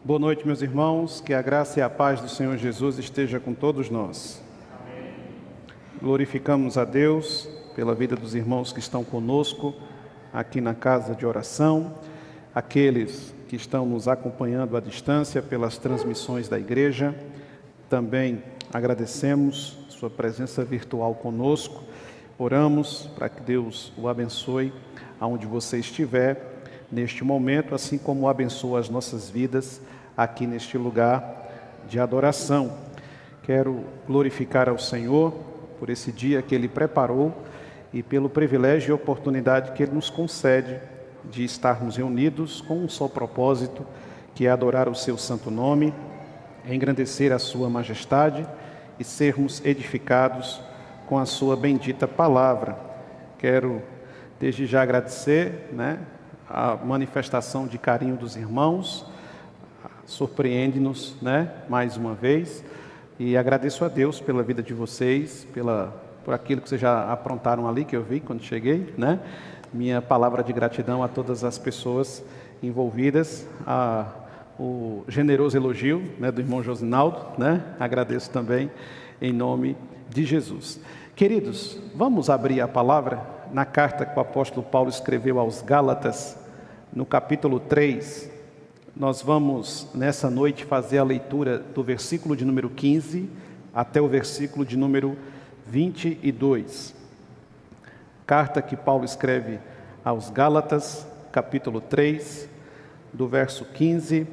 Boa noite, meus irmãos, que a graça e a paz do Senhor Jesus esteja com todos nós. Amém. Glorificamos a Deus pela vida dos irmãos que estão conosco aqui na casa de oração, aqueles que estão nos acompanhando à distância pelas transmissões da igreja. Também agradecemos sua presença virtual conosco. Oramos para que Deus o abençoe aonde você estiver neste momento, assim como abençoa as nossas vidas aqui neste lugar de adoração. Quero glorificar ao Senhor por esse dia que Ele preparou e pelo privilégio e oportunidade que Ele nos concede de estarmos reunidos com um só propósito, que é adorar o Seu santo nome, engrandecer a Sua majestade e sermos edificados com a Sua bendita palavra. Quero desde já agradecer, a manifestação de carinho dos irmãos, surpreende-nos, mais uma vez, e agradeço a Deus pela vida de vocês, por aquilo que vocês já aprontaram ali, que eu vi quando cheguei, Minha palavra de gratidão a todas as pessoas envolvidas, o generoso elogio, do irmão Josinaldo, agradeço também em nome de Jesus. Queridos, vamos abrir a palavra na carta que o apóstolo Paulo escreveu aos Gálatas, no capítulo 3, nós vamos nessa noite fazer a leitura do versículo de número 15 até o versículo de número 22. Carta que Paulo escreve aos Gálatas, capítulo 3, do verso 15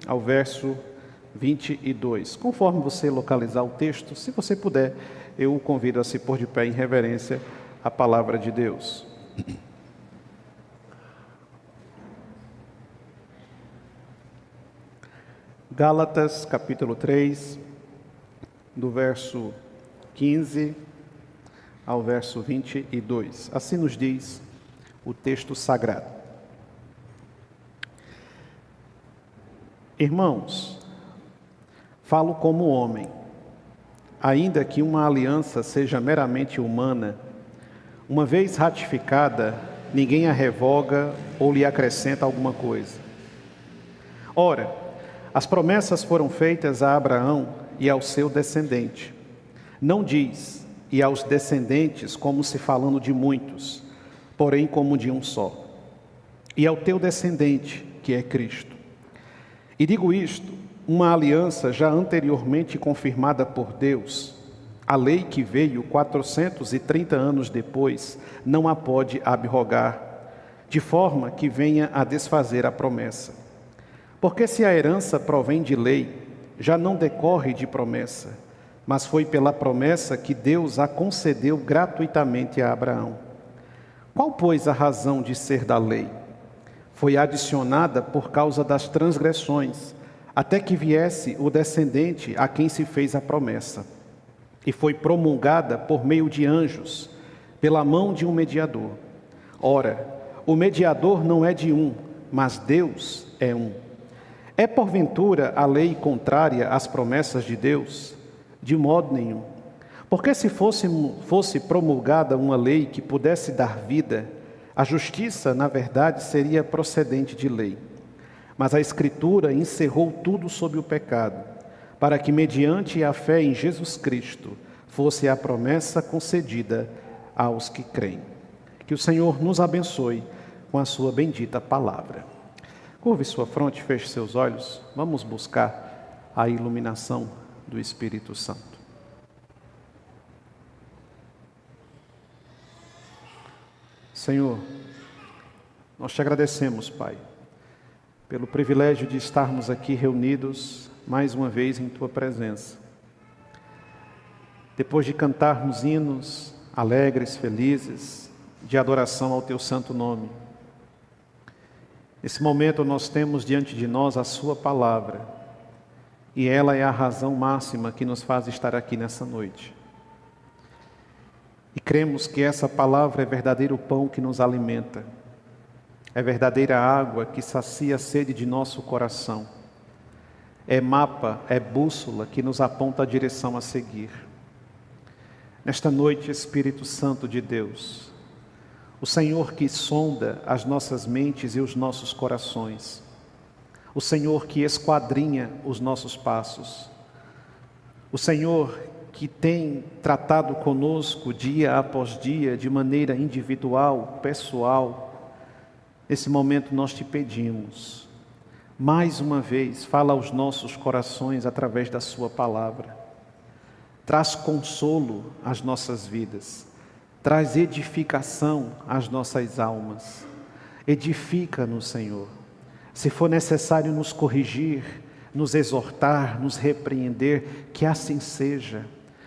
ao verso 22. Conforme você localizar o texto, se você puder, eu o convido a se pôr de pé em reverência à palavra de Deus. Gálatas, capítulo 3, do verso 15 ao verso 22. Assim nos diz o texto sagrado. Irmãos, falo como homem, ainda que uma aliança seja meramente humana, uma vez ratificada, ninguém a revoga ou lhe acrescenta alguma coisa. Ora, as promessas foram feitas a Abraão e ao seu descendente. Não diz, e aos descendentes, como se falando de muitos, porém como de um só. E ao teu descendente, que é Cristo. E digo isto, uma aliança já anteriormente confirmada por Deus, a lei que veio 430 anos depois, não a pode abrogar, de forma que venha a desfazer a promessa. Porque se a herança provém de lei, já não decorre de promessa, mas foi pela promessa que Deus a concedeu gratuitamente a Abraão. Qual, pois, a razão de ser da lei? Foi adicionada por causa das transgressões, até que viesse o descendente a quem se fez a promessa. E foi promulgada por meio de anjos, pela mão de um mediador. Ora, o mediador não é de um, mas Deus é um. É porventura a lei contrária às promessas de Deus? De modo nenhum. Porque se fosse promulgada uma lei que pudesse dar vida, a justiça, na verdade, seria procedente de lei. Mas a Escritura encerrou tudo sob o pecado, para que, mediante a fé em Jesus Cristo, fosse a promessa concedida aos que creem. Que o Senhor nos abençoe com a sua bendita palavra. Curve sua fronte, feche seus olhos. Vamos buscar a iluminação do Espírito Santo. Senhor, nós te agradecemos, Pai, pelo privilégio de estarmos aqui reunidos mais uma vez em Tua presença. Depois de cantarmos hinos alegres, felizes, de adoração ao Teu santo nome, nesse momento nós temos diante de nós a Sua palavra, e ela é a razão máxima que nos faz estar aqui nessa noite. E cremos que essa palavra é verdadeiro pão que nos alimenta, é verdadeira água que sacia a sede de nosso coração, é mapa, é bússola que nos aponta a direção a seguir. Nesta noite, Espírito Santo de Deus, o Senhor que sonda as nossas mentes e os nossos corações, o Senhor que esquadrinha os nossos passos, o Senhor que tem tratado conosco dia após dia, de maneira individual, pessoal. Nesse momento nós te pedimos, mais uma vez, fala aos nossos corações através da sua palavra. Traz consolo às nossas vidas, traz edificação às nossas almas. Edifica-nos, Senhor. Se for necessário nos corrigir, nos exortar, nos repreender, que assim seja.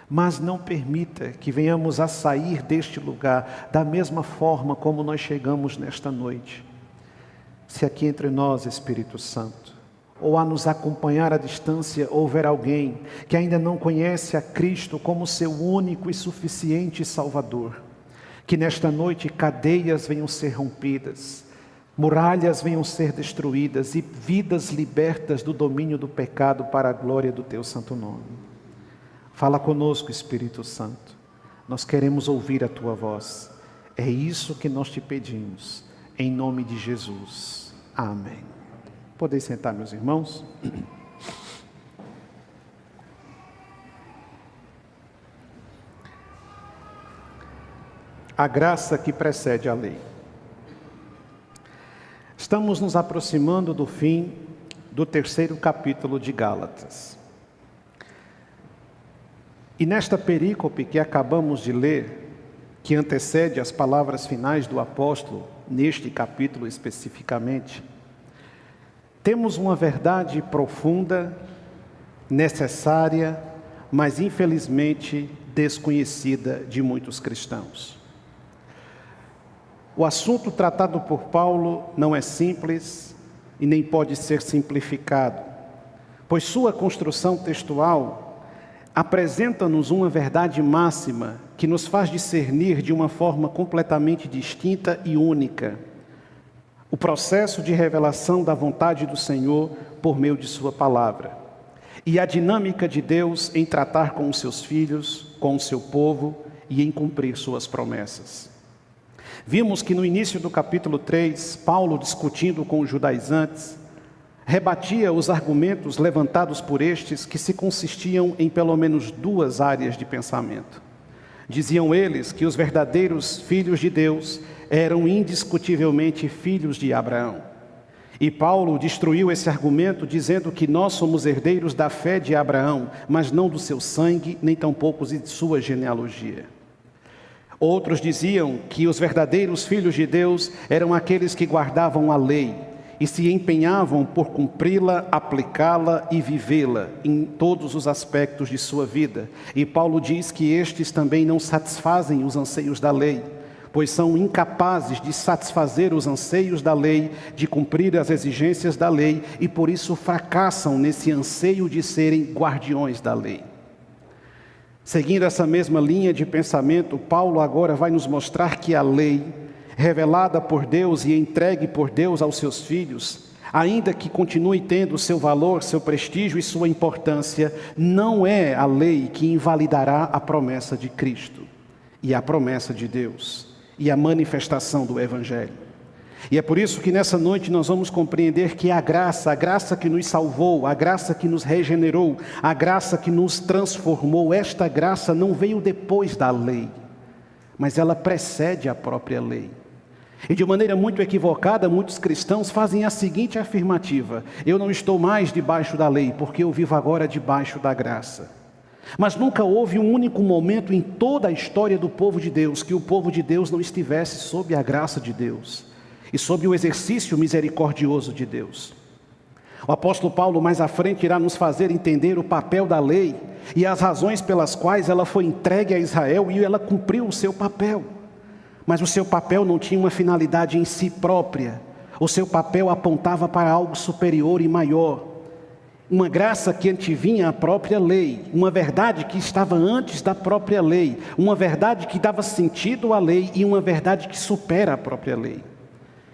Mas não permita que venhamos a sair deste lugar da mesma forma como nós chegamos nesta noite. Se aqui entre nós, Espírito Santo, ou a nos acompanhar à distância, houver alguém que ainda não conhece a Cristo como seu único e suficiente Salvador, que nesta noite cadeias venham ser rompidas, muralhas venham ser destruídas e vidas libertas do domínio do pecado para a glória do teu santo nome. Fala conosco, Espírito Santo. Nós queremos ouvir a tua voz. É isso que nós te pedimos, em nome de Jesus. Amém. Podeis sentar, meus irmãos. A graça que precede a lei. Estamos nos aproximando do fim do 3º capítulo de Gálatas. E nesta perícope que acabamos de ler, que antecede as palavras finais do apóstolo, neste capítulo especificamente, temos uma verdade profunda, necessária, mas infelizmente desconhecida de muitos cristãos. O assunto tratado por Paulo não é simples e nem pode ser simplificado, pois sua construção textual apresenta-nos uma verdade máxima que nos faz discernir de uma forma completamente distinta e única o processo de revelação da vontade do Senhor por meio de sua palavra e a dinâmica de Deus em tratar com os seus filhos, com o seu povo e em cumprir suas promessas. Vimos que no início do capítulo 3, Paulo, discutindo com os judaizantes, rebatia os argumentos levantados por estes que se consistiam em pelo menos 2 áreas de pensamento. Diziam eles que os verdadeiros filhos de Deus eram indiscutivelmente filhos de Abraão. E Paulo destruiu esse argumento dizendo que nós somos herdeiros da fé de Abraão, mas não do seu sangue, nem tampouco de sua genealogia. Outros diziam que os verdadeiros filhos de Deus eram aqueles que guardavam a lei e se empenhavam por cumpri-la, aplicá-la e vivê-la em todos os aspectos de sua vida. E Paulo diz que estes também não satisfazem os anseios da lei, pois são incapazes de satisfazer os anseios da lei, de cumprir as exigências da lei, e por isso fracassam nesse anseio de serem guardiões da lei. Seguindo essa mesma linha de pensamento, Paulo agora vai nos mostrar que a lei, revelada por Deus e entregue por Deus aos seus filhos, ainda que continue tendo seu valor, seu prestígio e sua importância, não é a lei que invalidará a promessa de Cristo e a promessa de Deus e a manifestação do Evangelho. E é por isso que nessa noite nós vamos compreender que a graça que nos salvou, a graça que nos regenerou, a graça que nos transformou, esta graça não veio depois da lei, mas ela precede a própria lei. E de maneira muito equivocada, muitos cristãos fazem a seguinte afirmativa: eu não estou mais debaixo da lei, porque eu vivo agora debaixo da graça. Mas nunca houve um único momento em toda a história do povo de Deus que o povo de Deus não estivesse sob a graça de Deus e sob o exercício misericordioso de Deus. O apóstolo Paulo mais à frente irá nos fazer entender o papel da lei e as razões pelas quais ela foi entregue a Israel e ela cumpriu o seu papel. Mas o seu papel não tinha uma finalidade em si própria. O seu papel apontava para algo superior e maior. Uma graça que antevinha a própria lei, uma verdade que estava antes da própria lei, uma verdade que dava sentido à lei e uma verdade que supera a própria lei.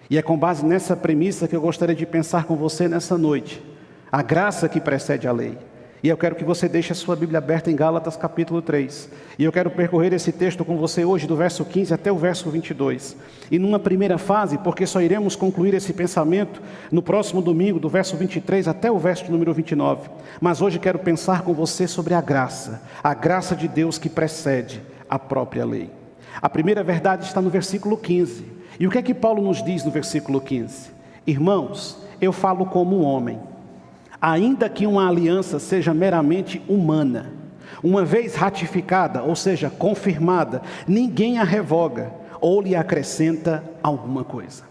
E é com base nessa premissa que eu gostaria de pensar com você nessa noite. A graça que precede a lei. E eu quero que você deixe a sua Bíblia aberta em Gálatas capítulo 3. E eu quero percorrer esse texto com você hoje, do verso 15 até o verso 22. E numa primeira fase, porque só iremos concluir esse pensamento no próximo domingo, do verso 23 até o verso número 29. Mas hoje quero pensar com você sobre a graça de Deus que precede a própria lei. A primeira verdade está no versículo 15. E o que é que Paulo nos diz no versículo 15? Irmãos, eu falo como um homem. Ainda que uma aliança seja meramente humana, uma vez ratificada, ou seja, confirmada, ninguém a revoga ou lhe acrescenta alguma coisa.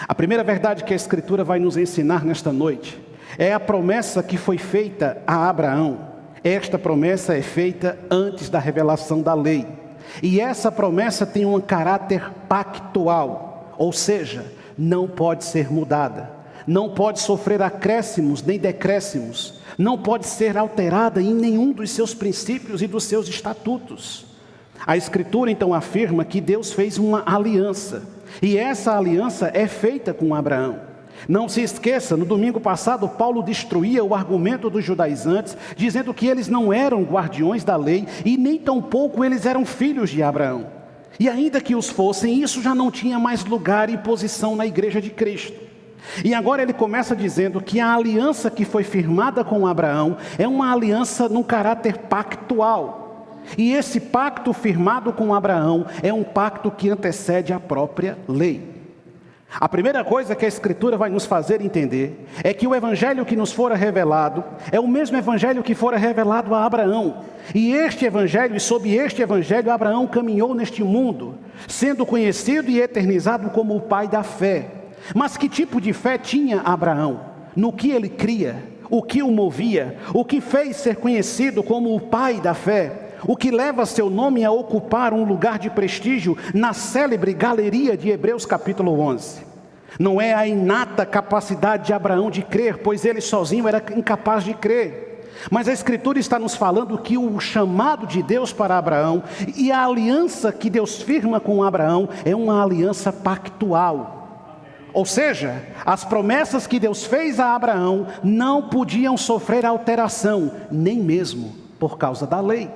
A primeira verdade que a Escritura vai nos ensinar nesta noite é a promessa que foi feita a Abraão. Esta promessa é feita antes da revelação da lei. E essa promessa tem um caráter pactual, ou seja, não pode ser mudada. Não pode sofrer acréscimos nem decréscimos, não pode ser alterada em nenhum dos seus princípios e dos seus estatutos. A Escritura então afirma que Deus fez uma aliança, e essa aliança é feita com Abraão. Não se esqueça, no domingo passado Paulo destruía o argumento dos judaizantes, dizendo que eles não eram guardiões da lei e nem tampouco eles eram filhos de Abraão. E ainda que os fossem, isso já não tinha mais lugar e posição na igreja de Cristo. E agora ele começa dizendo que a aliança que foi firmada com Abraão é uma aliança no caráter pactual. E esse pacto firmado com Abraão é um pacto que antecede a própria lei. A primeira coisa que a Escritura vai nos fazer entender é que o evangelho que nos fora revelado é o mesmo evangelho que fora revelado a Abraão. E este evangelho, e sob este evangelho, Abraão caminhou neste mundo, sendo conhecido e eternizado como o pai da fé. Mas que tipo de fé tinha Abraão? No que ele cria? O que o movia? O que fez ser conhecido como o pai da fé? O que leva seu nome a ocupar um lugar de prestígio na célebre galeria de Hebreus capítulo 11? Não é a inata capacidade de Abraão de crer, pois ele sozinho era incapaz de crer. Mas a Escritura está nos falando que o chamado de Deus para Abraão e a aliança que Deus firma com Abraão é uma aliança pactual. Ou seja, as promessas que Deus fez a Abraão não podiam sofrer alteração, nem mesmo por causa da lei.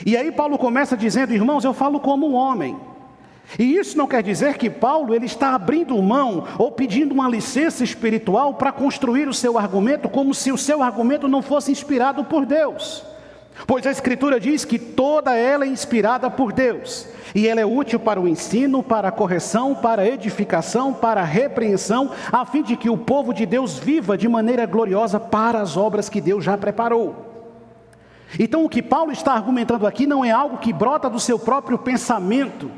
E aí Paulo começa dizendo, irmãos, eu falo como um homem. E isso não quer dizer que Paulo ele está abrindo mão ou pedindo uma licença espiritual para construir o seu argumento, como se o seu argumento não fosse inspirado por Deus. Pois a Escritura diz que toda ela é inspirada por Deus. E ela é útil para o ensino, para a correção, para a edificação, para a repreensão, a fim de que o povo de Deus viva de maneira gloriosa para as obras que Deus já preparou. Então o que Paulo está argumentando aqui não é algo que brota do seu próprio pensamento,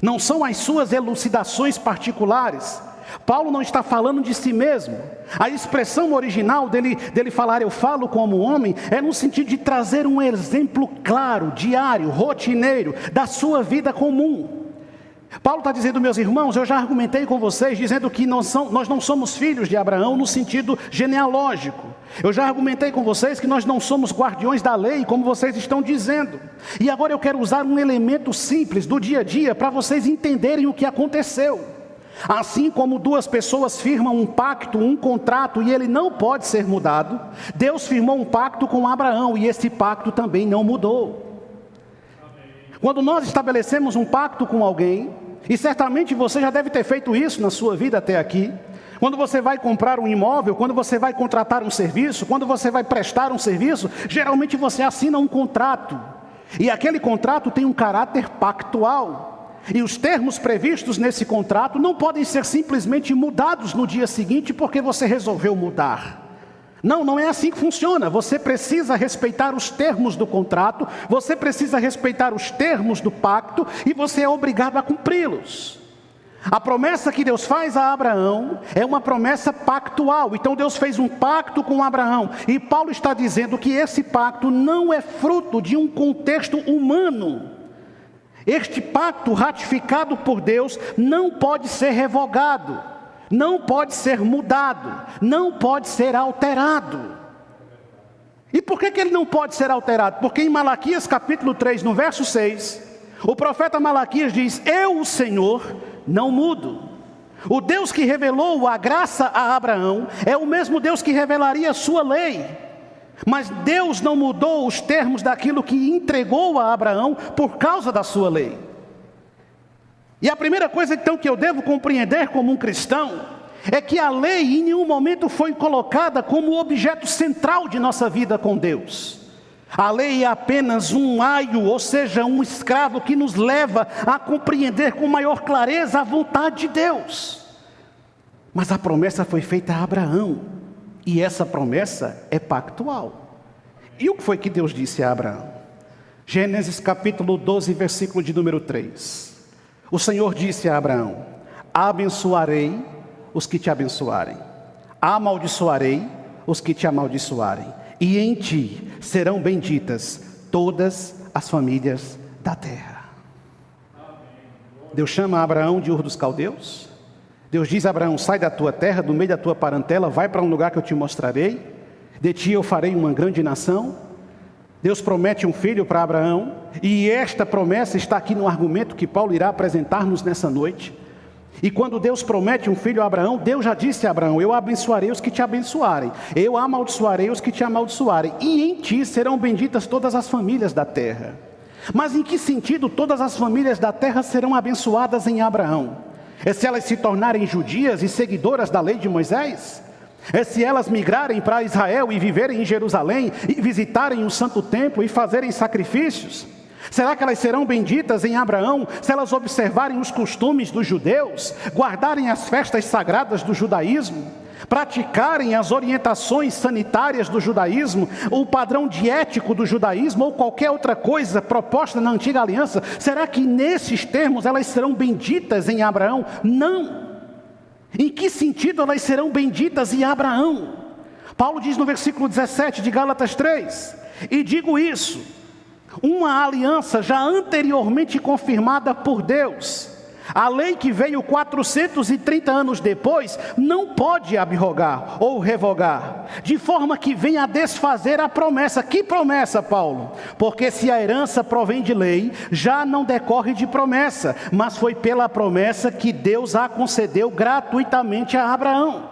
não são as suas elucidações particulares. Paulo não está falando de si mesmo. A expressão original dele falar eu falo como homem é no sentido de trazer um exemplo claro, diário, rotineiro da sua vida comum. Paulo está dizendo, meus irmãos, eu já argumentei com vocês dizendo que nós não somos filhos de Abraão no sentido genealógico. Eu já argumentei com vocês que nós não somos guardiões da lei, como vocês estão dizendo. E agora eu quero usar um elemento simples do dia a dia para vocês entenderem o que aconteceu. Assim como duas pessoas firmam um pacto, um contrato, e ele não pode ser mudado, Deus firmou um pacto com Abraão, e esse pacto também não mudou. Quando nós estabelecemos um pacto com alguém, e certamente você já deve ter feito isso na sua vida até aqui, quando você vai comprar um imóvel, quando você vai contratar um serviço, quando você vai prestar um serviço, geralmente você assina um contrato, e aquele contrato tem um caráter pactual. E os termos previstos nesse contrato não podem ser simplesmente mudados no dia seguinte porque você resolveu mudar. Não é assim que funciona. Você precisa respeitar os termos do contrato, você precisa respeitar os termos do pacto e você é obrigado a cumpri-los. A promessa que Deus faz a Abraão é uma promessa pactual. Então Deus fez um pacto com Abraão. E Paulo está dizendo que esse pacto não é fruto de um contexto humano. Este pacto ratificado por Deus não pode ser revogado, não pode ser mudado, não pode ser alterado. E por que ele não pode ser alterado? Porque em Malaquias capítulo 3, no verso 6, o profeta Malaquias diz, eu, o Senhor, não mudo. O Deus que revelou a graça a Abraão é o mesmo Deus que revelaria a sua lei. Mas Deus não mudou os termos daquilo que entregou a Abraão por causa da sua lei. E a primeira coisa então que eu devo compreender como um cristão é que a lei em nenhum momento foi colocada como objeto central de nossa vida com Deus. A lei é apenas um aio, ou seja, um escravo que nos leva a compreender com maior clareza a vontade de Deus. Mas a promessa foi feita a Abraão, e essa promessa é pactual. E o que foi que Deus disse a Abraão? Gênesis capítulo 12, versículo de número 3. O Senhor disse a Abraão: abençoarei os que te abençoarem, amaldiçoarei os que te amaldiçoarem, e em ti serão benditas todas as famílias da terra. Deus chama Abraão de Ur dos Caldeus. Deus diz a Abraão: sai da tua terra, do meio da tua parentela, vai para um lugar que eu te mostrarei, de ti eu farei uma grande nação. Deus promete um filho para Abraão, e esta promessa está aqui no argumento que Paulo irá apresentar-nos nessa noite. E quando Deus promete um filho a Abraão, Deus já disse a Abraão: eu abençoarei os que te abençoarem, eu amaldiçoarei os que te amaldiçoarem, e em ti serão benditas todas as famílias da terra. Mas em que sentido todas as famílias da terra serão abençoadas em Abraão? É se elas se tornarem judias e seguidoras da lei de Moisés? É se elas migrarem para Israel e viverem em Jerusalém, e visitarem o santo templo e fazerem sacrifícios? Será que elas serão benditas em Abraão se elas observarem os costumes dos judeus, guardarem as festas sagradas do judaísmo, praticarem as orientações sanitárias do judaísmo, o padrão diético do judaísmo ou qualquer outra coisa proposta na antiga aliança? Será que nesses termos elas serão benditas em Abraão? Não. Em que sentido elas serão benditas em Abraão? Paulo diz no versículo 17 de Gálatas 3: e digo isso, uma aliança já anteriormente confirmada por Deus, a lei que veio 430 anos depois, não pode abrogar ou revogar, de forma que venha a desfazer a promessa. Que promessa, Paulo? Porque se a herança provém de lei, já não decorre de promessa, mas foi pela promessa que Deus a concedeu gratuitamente a Abraão.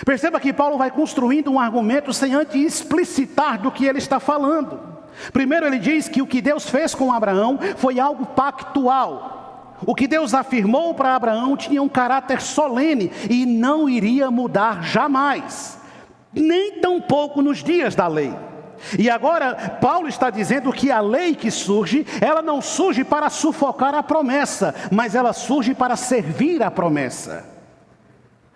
Perceba que Paulo vai construindo um argumento sem antes explicitar do que ele está falando. Primeiro ele diz que o que Deus fez com Abraão foi algo pactual. O que Deus afirmou para Abraão tinha um caráter solene e não iria mudar jamais, nem tampouco nos dias da lei. E agora Paulo está dizendo que a lei que surge, ela não surge para sufocar a promessa, mas ela surge para servir a promessa.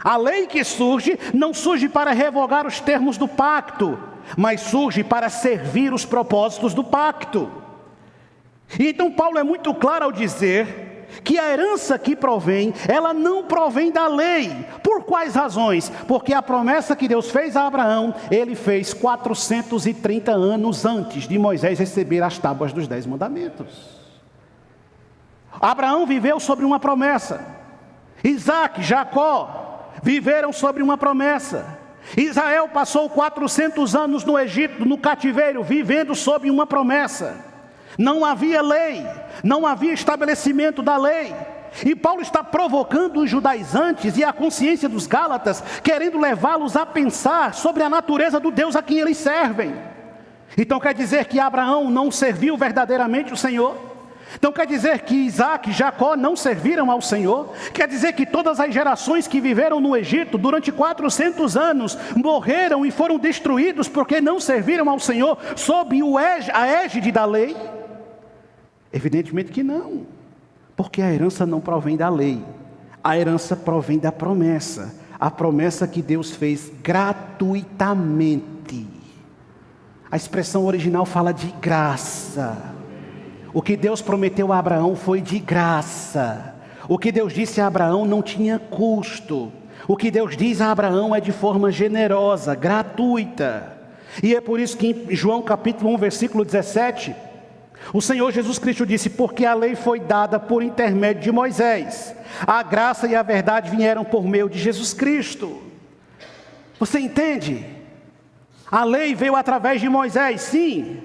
A lei que surge não surge para revogar os termos do pacto, mas surge para servir os propósitos do pacto. E então Paulo é muito claro ao dizer que a herança que provém, ela não provém da lei. Por quais razões? Porque a promessa que Deus fez a Abraão, ele fez 430 anos antes de Moisés receber as tábuas dos 10 mandamentos. Abraão viveu sobre uma promessa. Isaac, Jacó viveram sobre uma promessa. Israel passou 400 anos no Egito, no cativeiro, vivendo sob uma promessa. Não havia lei, não havia estabelecimento da lei. E Paulo está provocando os judaizantes e a consciência dos gálatas, querendo levá-los a pensar sobre a natureza do Deus a quem eles servem. Então quer dizer que Abraão não serviu verdadeiramente o Senhor? Então quer dizer que Isaac e Jacó não serviram ao Senhor? Quer dizer que todas as gerações que viveram no Egito durante 400 anos morreram e foram destruídos porque não serviram ao Senhor sob a égide da lei? Evidentemente que não, porque a herança não provém da lei, a herança provém da promessa, a promessa que Deus fez gratuitamente. A expressão original fala de graça. O que Deus prometeu a Abraão foi de graça. O que Deus disse a Abraão não tinha custo. O que Deus diz a Abraão é de forma generosa, gratuita. E é por isso que em João capítulo 1, versículo 17... o Senhor Jesus Cristo disse: porque a lei foi dada por intermédio de Moisés, a graça e a verdade vieram por meio de Jesus Cristo. Você entende? A lei veio através de Moisés, sim,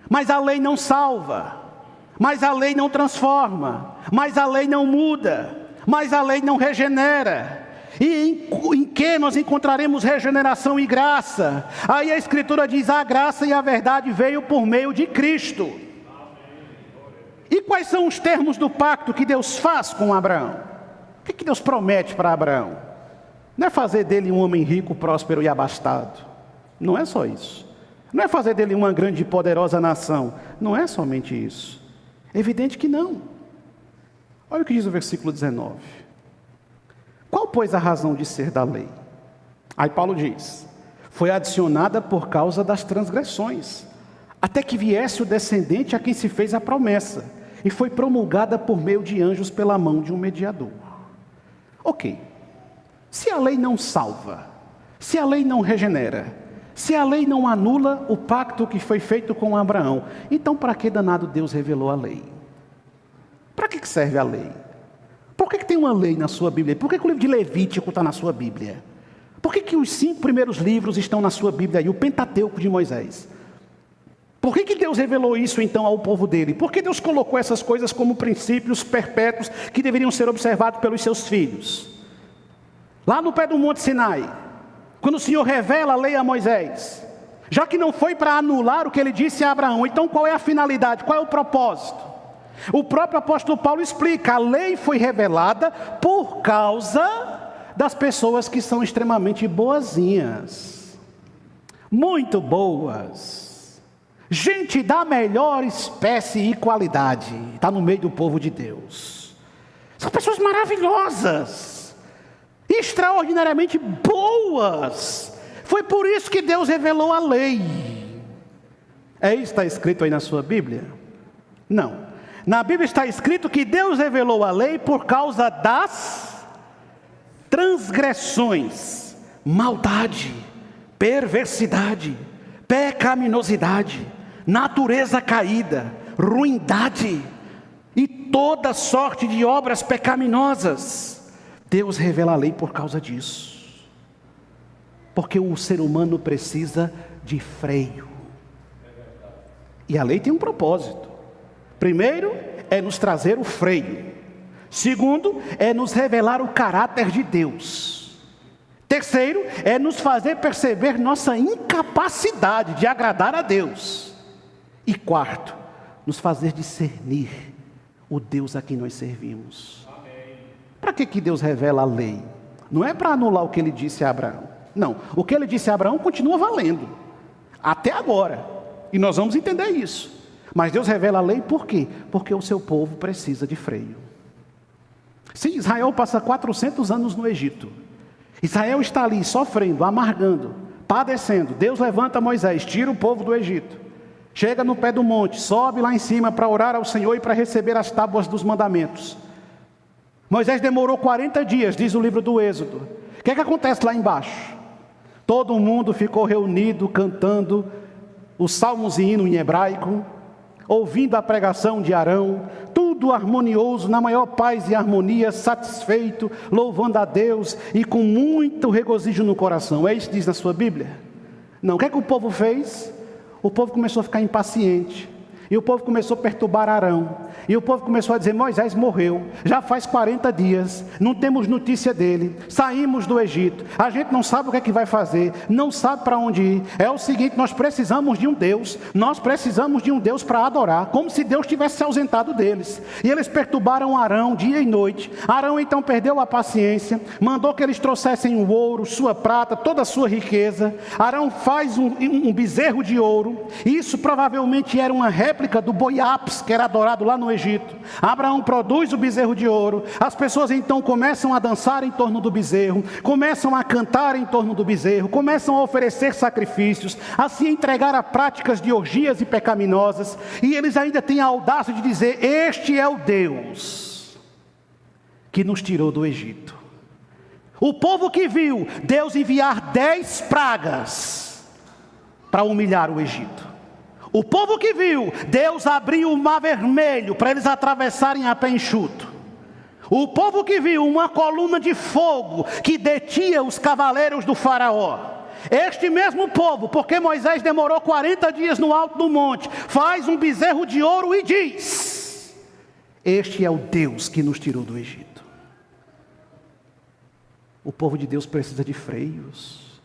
mas a lei não salva, mas a lei não transforma, mas a lei não muda, mas a lei não regenera. E em que nós encontraremos regeneração e graça? Aí a Escritura diz: a graça e a verdade veio por meio de Cristo. E quais são os termos do pacto que Deus faz com Abraão? O que Deus promete para Abraão? Não é fazer dele um homem rico, próspero e abastado. Não é só isso. Não é fazer dele uma grande e poderosa nação. Não é somente isso. É evidente que não. Olha o que diz o versículo 19. Qual, pois, a razão de ser da lei? Aí Paulo diz: foi adicionada por causa das transgressões, até que viesse o descendente a quem se fez a promessa, e foi promulgada por meio de anjos pela mão de um mediador. Ok, se a lei não salva, se a lei não regenera, se a lei não anula o pacto que foi feito com Abraão, então para que danado Deus revelou a lei? Para que serve a lei? Por que tem uma lei na sua Bíblia? Por que o livro de Levítico está na sua Bíblia? Por que os 5 primeiros livros estão na sua Bíblia e o Pentateuco de Moisés? Por que Deus revelou isso então ao povo dele? Por que Deus colocou essas coisas como princípios perpétuos que deveriam ser observados pelos seus filhos? Lá no pé do Monte Sinai, quando o Senhor revela a lei a Moisés, já que não foi para anular o que ele disse a Abraão, então qual é a finalidade, qual é o propósito? O próprio apóstolo Paulo explica: a lei foi revelada por causa das pessoas que são extremamente boazinhas, muito boas, gente da melhor espécie e qualidade, está no meio do povo de Deus. São pessoas maravilhosas, extraordinariamente boas. Foi por isso que Deus revelou a lei. É isso que está escrito aí na sua Bíblia? Não. Na Bíblia está escrito que Deus revelou a lei por causa das transgressões, maldade, perversidade, pecaminosidade, natureza caída, ruindade e toda sorte de obras pecaminosas. Deus revela a lei por causa disso, porque o ser humano precisa de freio, e a lei tem um propósito. Primeiro, é nos trazer o freio. Segundo, é nos revelar o caráter de Deus. Terceiro, é nos fazer perceber nossa incapacidade de agradar a Deus. E quarto, nos fazer discernir o Deus a quem nós servimos. Para que Deus revela a lei? Não é para anular o que ele disse a Abraão. Não, o que ele disse a Abraão continua valendo, até agora. E nós vamos entender isso. Mas Deus revela a lei por quê? Porque o seu povo precisa de freio. Se Israel passa 400 anos no Egito, Israel está ali sofrendo, amargando, padecendo. Deus levanta Moisés, tira o povo do Egito, chega no pé do monte, sobe lá em cima para orar ao Senhor e para receber as tábuas dos mandamentos. Moisés demorou 40 dias, diz o livro do Êxodo. O que acontece lá embaixo? Todo mundo ficou reunido, cantando os salmos e hino em hebraico, ouvindo a pregação de Arão, tudo harmonioso, na maior paz e harmonia, satisfeito, louvando a Deus e com muito regozijo no coração. É isso que diz na sua Bíblia? Não, o que o povo fez? O povo começou a ficar impaciente, e o povo começou a perturbar Arão, e o povo começou a dizer: Moisés morreu, já faz 40 dias, não temos notícia dele, saímos do Egito, a gente não sabe o que é que vai fazer, não sabe para onde ir. É o seguinte, nós precisamos de um Deus, nós precisamos de um Deus para adorar, como se Deus tivesse se ausentado deles. E eles perturbaram Arão dia e noite. Arão então perdeu a paciência, mandou que eles trouxessem o ouro, sua prata, toda a sua riqueza. Arão faz um bezerro de ouro, isso provavelmente era uma réplica do boi Apis, que era adorado lá no Egito. Abraão produz o bezerro de ouro, as pessoas então começam a dançar em torno do bezerro, começam a cantar em torno do bezerro, começam a oferecer sacrifícios, a se entregar a práticas de orgias e pecaminosas, e eles ainda têm a audácia de dizer: este é o Deus que nos tirou do Egito. O povo que viu Deus enviar 10 pragas para humilhar o Egito. O povo que viu Deus abrir o mar vermelho para eles atravessarem a pé enxuto. O povo que viu uma coluna de fogo que detinha os cavaleiros do faraó. Este mesmo povo, porque Moisés demorou 40 dias no alto do monte, faz um bezerro de ouro e diz: este é o Deus que nos tirou do Egito. O povo de Deus precisa de freios.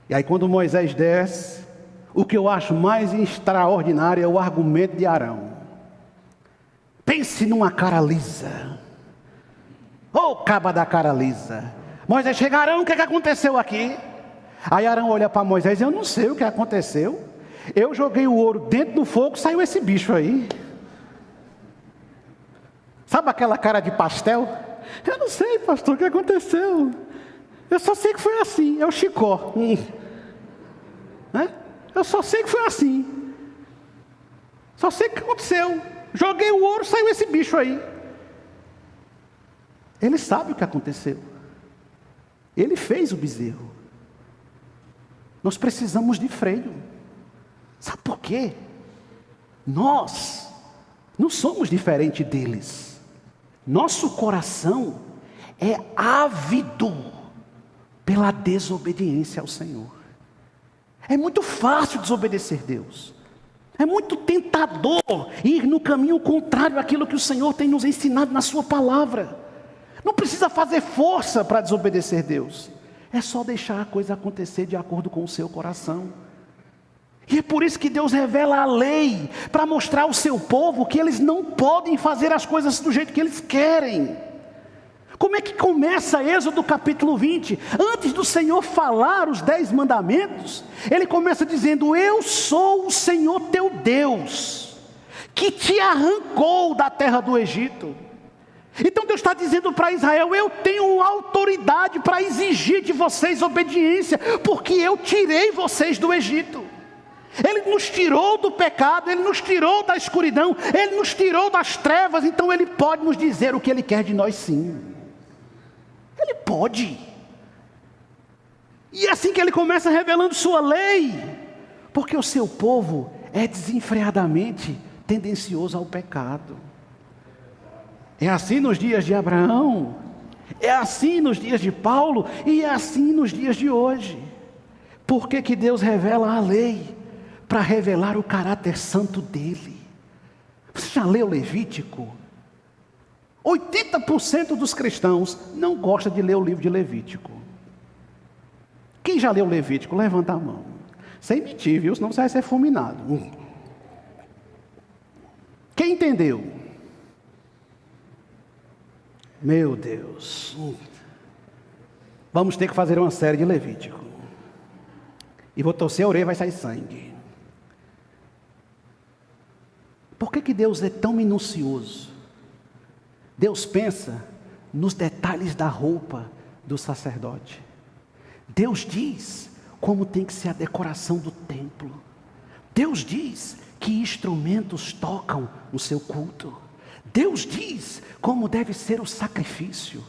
E aí quando Moisés desce, o que eu acho mais extraordinário é o argumento de Arão. Pense numa cara lisa. Ô caba da cara lisa. Moisés chega, Arão, o que aconteceu aqui? Aí Arão olha para Moisés, eu não sei o que aconteceu. Eu joguei o ouro dentro do fogo, saiu esse bicho aí. Sabe aquela cara de pastel? Eu não sei, pastor, o que aconteceu? Eu só sei que foi assim, é o Chicó. Eu só sei que foi assim. Só sei o que aconteceu. Joguei o ouro, saiu esse bicho aí. Ele sabe o que aconteceu. Ele fez o bezerro. Nós precisamos de freio. Sabe por quê? Nós não somos diferentes deles. Nosso coração é ávido pela desobediência ao Senhor. É muito fácil desobedecer Deus. É muito tentador ir no caminho contrário àquilo que o Senhor tem nos ensinado na sua palavra. Não precisa fazer força para desobedecer Deus. É só deixar a coisa acontecer de acordo com o seu coração. E é por isso que Deus revela a lei, para mostrar ao seu povo que eles não podem fazer as coisas do jeito que eles querem. Como é que começa Êxodo capítulo 20? Antes do Senhor falar os 10 mandamentos, Ele começa dizendo, eu sou o Senhor teu Deus, que te arrancou da terra do Egito. Então Deus está dizendo para Israel, eu tenho autoridade para exigir de vocês obediência, porque eu tirei vocês do Egito. Ele nos tirou do pecado, Ele nos tirou da escuridão, Ele nos tirou das trevas, então Ele pode nos dizer o que Ele quer de nós sim. Ele pode. E é assim que Ele começa revelando sua lei, porque o seu povo é desenfreadamente tendencioso ao pecado. É assim nos dias de Abraão, é assim nos dias de Paulo, e é assim nos dias de hoje. Por que que Deus revela a lei? Para revelar o caráter santo dele. Você já leu Levítico? 80% dos cristãos não gosta de ler o livro de Levítico. Quem já leu Levítico? Levanta a mão. Sem mentir, viu? Senão você vai ser fulminado. Quem entendeu? Meu Deus. Vamos ter que fazer uma série de Levítico. E vou torcer a orelha e vai sair sangue. Por que Deus é tão minucioso? Deus pensa nos detalhes da roupa do sacerdote. Deus diz como tem que ser a decoração do templo. Deus diz que instrumentos tocam no seu culto. Deus diz como deve ser o sacrifício.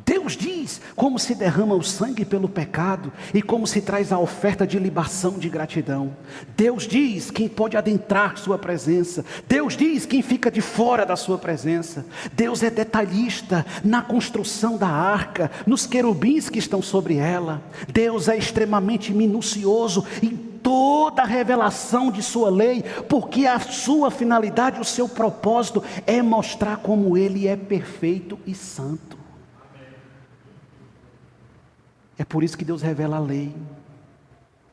Deus diz como se derrama o sangue pelo pecado e como se traz a oferta de libação de gratidão. Deus diz quem pode adentrar sua presença. Deus diz quem fica de fora da sua presença. Deus é detalhista na construção da arca, nos querubins que estão sobre ela. Deus é extremamente minucioso em toda a revelação de sua lei, porque a sua finalidade, o seu propósito é mostrar como Ele é perfeito e santo. É por isso que Deus revela a lei,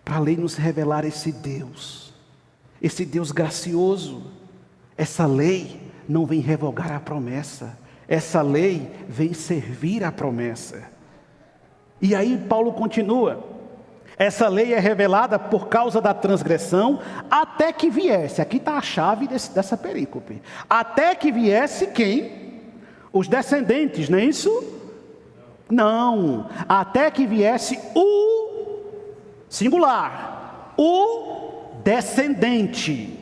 para a lei nos revelar esse Deus gracioso. Essa lei não vem revogar a promessa, essa lei vem servir a promessa. E aí Paulo continua, essa lei é revelada por causa da transgressão, até que viesse, aqui está a chave dessa perícope, até que viesse quem? Os descendentes, não é isso? Não, até que viesse o singular, o descendente.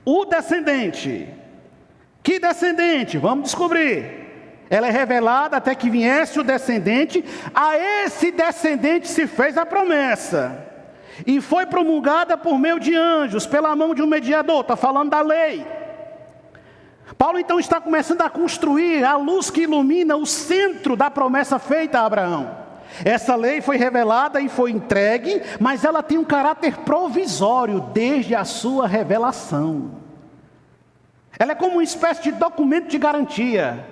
O descendente. Que descendente? Vamos descobrir. Ela é revelada até que viesse o descendente. A esse descendente se fez a promessa. E foi promulgada por meio de anjos, pela mão de um mediador. Está falando da lei. Paulo então está começando a construir a luz que ilumina o centro da promessa feita a Abraão. Essa lei foi revelada e foi entregue, mas ela tem um caráter provisório desde a sua revelação. Ela é como uma espécie de documento de garantia.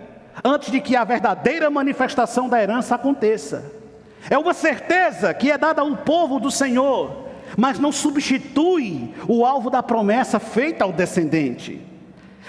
antes de que a verdadeira manifestação da herança aconteça. É uma certeza que é dada ao povo do Senhor, mas não substitui o alvo da promessa feita ao descendente.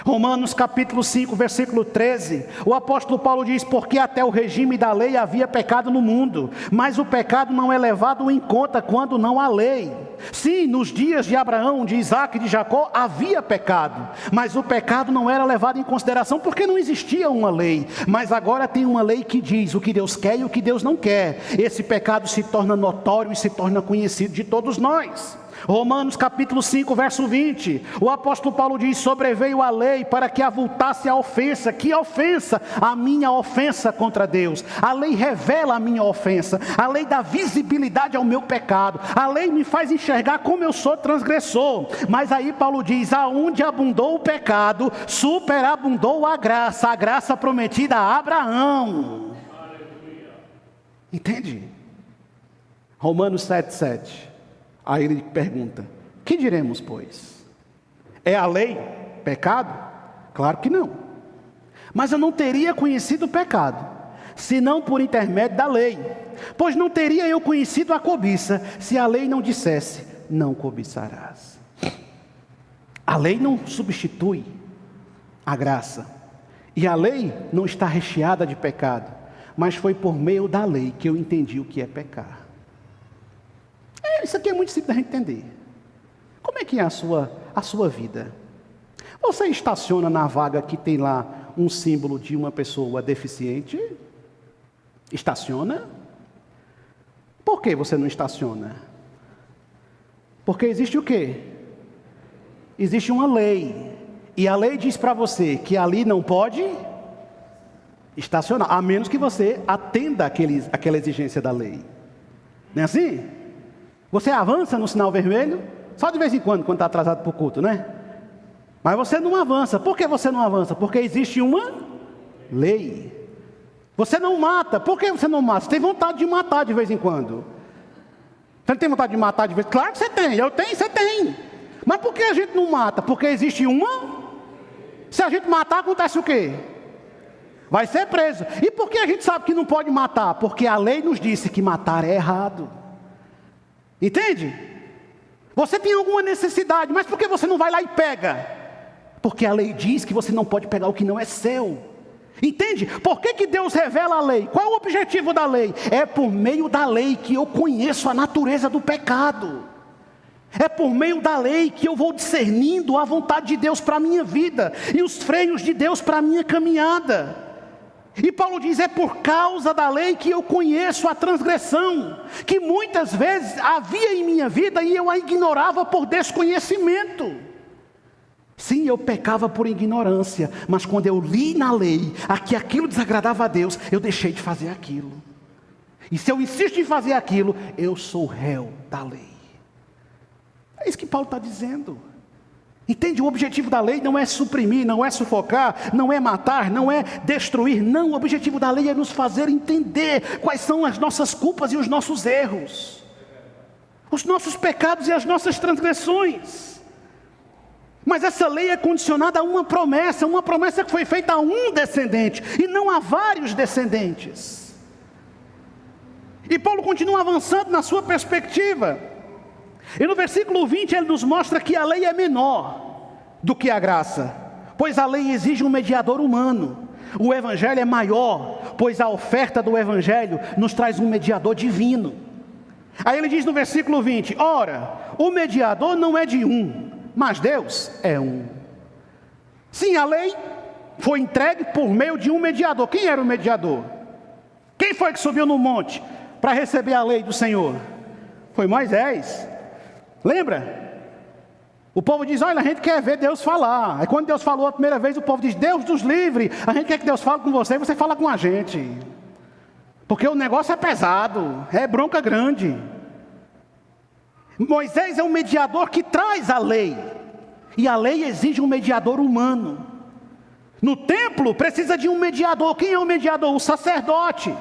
Romanos capítulo 5, versículo 13, o apóstolo Paulo diz: porque até o regime da lei havia pecado no mundo, mas o pecado não é levado em conta quando não há lei. Sim, nos dias de Abraão, de Isaac e de Jacó havia pecado, mas o pecado não era levado em consideração porque não existia uma lei. Mas agora tem uma lei que diz o que Deus quer e o que Deus não quer. Esse pecado se torna notório e se torna conhecido de todos nós. Romanos capítulo 5, verso 20, o apóstolo Paulo diz: sobreveio a lei para que avultasse a ofensa. Que ofensa? A minha ofensa contra Deus. A lei revela a minha ofensa, a lei dá visibilidade ao meu pecado, a lei me faz enxergar como eu sou transgressor. Mas aí Paulo diz: aonde abundou o pecado, superabundou a graça prometida a Abraão. Entende? Romanos 7,7. Aí ele pergunta: que diremos, pois? É a lei pecado? Claro que não. Mas eu não teria conhecido o pecado, senão por intermédio da lei. Pois não teria eu conhecido a cobiça, se a lei não dissesse: não cobiçarás. A lei não substitui a graça. E a lei não está recheada de pecado, mas foi por meio da lei que eu entendi o que é pecar. Isso aqui é muito simples da gente entender. Como é que é a sua vida? Você estaciona na vaga que tem lá um símbolo de uma pessoa deficiente? Estaciona? Por que você não estaciona? Porque existe o quê? Existe uma lei. E a lei diz para você que ali não pode estacionar, a menos que você atenda aquela exigência da lei. Não é assim? Você avança no sinal vermelho, só de vez em quando está atrasado para o culto, né? Mas você não avança. Por que você não avança? Porque existe uma lei. Você não mata. Por que você não mata? Você tem vontade de matar de vez em quando. Você não tem vontade de matar de vez em quando? Claro que você tem, eu tenho, você tem. Mas por que a gente não mata? Porque existe uma. Se a gente matar, acontece o quê? Vai ser preso. E por que a gente sabe que não pode matar? Porque a lei nos disse que matar é errado. Entende? Você tem alguma necessidade, mas por que você não vai lá e pega? Porque a lei diz que você não pode pegar o que não é seu. Entende? Por que Deus revela a lei? Qual é o objetivo da lei? É por meio da lei que eu conheço a natureza do pecado. É por meio da lei que eu vou discernindo a vontade de Deus para a minha vida e os freios de Deus para a minha caminhada. E Paulo diz: é por causa da lei que eu conheço a transgressão, que muitas vezes havia em minha vida e eu a ignorava por desconhecimento. Sim, eu pecava por ignorância, mas quando eu li na lei que aquilo desagradava a Deus, eu deixei de fazer aquilo. E se eu insisto em fazer aquilo, eu sou réu da lei. É isso que Paulo está dizendo. Entende? O objetivo da lei não é suprimir, não é sufocar, não é matar, não é destruir. Não, o objetivo da lei é nos fazer entender quais são as nossas culpas e os nossos erros, os nossos pecados e as nossas transgressões. Mas essa lei é condicionada a uma promessa que foi feita a um descendente e não a vários descendentes. E Paulo continua avançando na sua perspectiva. E no versículo 20 ele nos mostra que a lei é menor do que a graça, pois a lei exige um mediador humano. O evangelho é maior, pois a oferta do evangelho nos traz um mediador divino. Aí ele diz no versículo 20: ora, o mediador não é de um, mas Deus é um. Sim, a lei foi entregue por meio de um mediador. Quem era o mediador? Quem foi que subiu no monte para receber a lei do Senhor? Foi Moisés. Lembra? O povo diz: olha, a gente quer ver Deus falar. Aí quando Deus falou a primeira vez, o povo diz: Deus nos livre, a gente quer que Deus fale com você e você fala com a gente. Porque o negócio é pesado, é bronca grande. Moisés é um mediador que traz a lei. E a lei exige um mediador humano. No templo precisa de um mediador. Quem é o mediador? O sacerdote,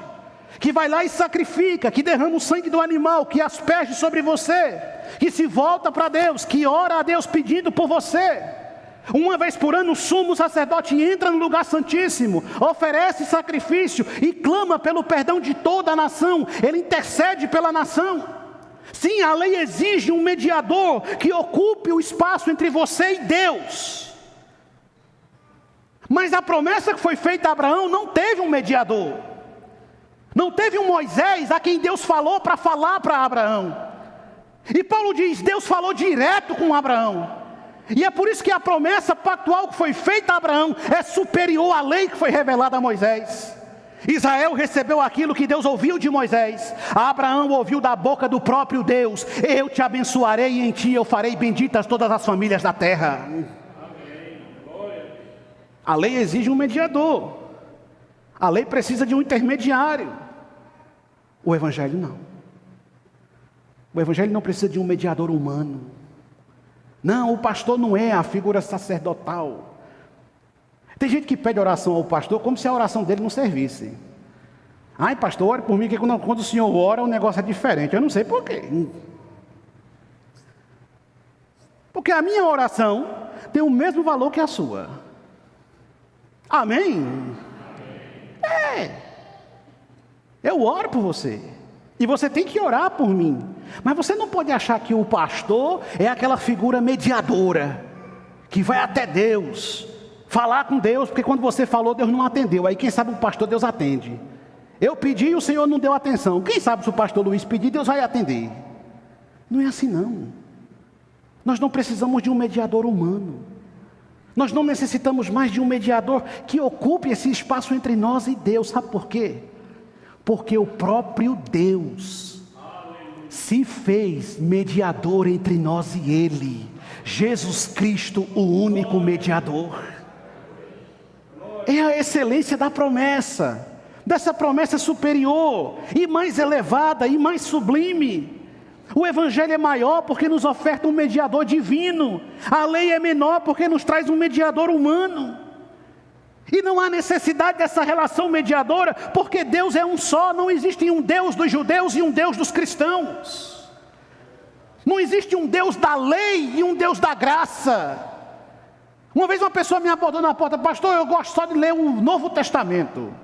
que vai lá e sacrifica, que derrama o sangue do animal, que asperge sobre você, que se volta para Deus, que ora a Deus pedindo por você. Uma vez por ano o sumo sacerdote entra no lugar santíssimo, oferece sacrifício e clama pelo perdão de toda a nação. Ele intercede pela nação. Sim, a lei exige um mediador que ocupe o espaço entre você e Deus. Mas a promessa que foi feita a Abraão não teve um mediador. Não teve um Moisés a quem Deus falou para falar para Abraão. E Paulo diz, Deus falou direto com Abraão. E é por isso que a promessa pactual que foi feita a Abraão é superior à lei que foi revelada a Moisés. Israel recebeu aquilo que Deus ouviu de Moisés. Abraão ouviu da boca do próprio Deus: eu te abençoarei e em ti eu farei benditas todas as famílias da terra. A lei exige um mediador. A lei precisa de um intermediário. O Evangelho não. O Evangelho não precisa de um mediador humano. Não, o pastor não é a figura sacerdotal. Tem gente que pede oração ao pastor como se a oração dele não servisse. Ai, pastor, ore por mim, que quando o senhor ora o negócio é diferente. Eu não sei por quê. Porque a minha oração tem o mesmo valor que a sua. Amém? Eu oro por você. E você tem que orar por mim. Mas você não pode achar que o pastor é aquela figura mediadora, que vai até Deus, falar com Deus, porque quando você falou, Deus não atendeu. Aí quem sabe o pastor, Deus atende. Eu pedi e o Senhor não deu atenção. Quem sabe se o pastor Luiz pedir, Deus vai atender. Não é assim não. Nós não precisamos de um mediador humano. Nós não necessitamos mais de um mediador que ocupe esse espaço entre nós e Deus. Sabe por quê? Porque o próprio Deus se fez mediador entre nós e Ele. Jesus Cristo, o único mediador. É a excelência da promessa, dessa promessa superior, e mais elevada, e mais sublime. O Evangelho é maior porque nos oferta um mediador divino. A lei é menor porque nos traz um mediador humano. E não há necessidade dessa relação mediadora, porque Deus é um só. Não existe um Deus dos judeus e um Deus dos cristãos. Não existe um Deus da lei e um Deus da graça. Uma vez uma pessoa me abordou na porta: pastor, eu gosto só de ler o Novo Testamento.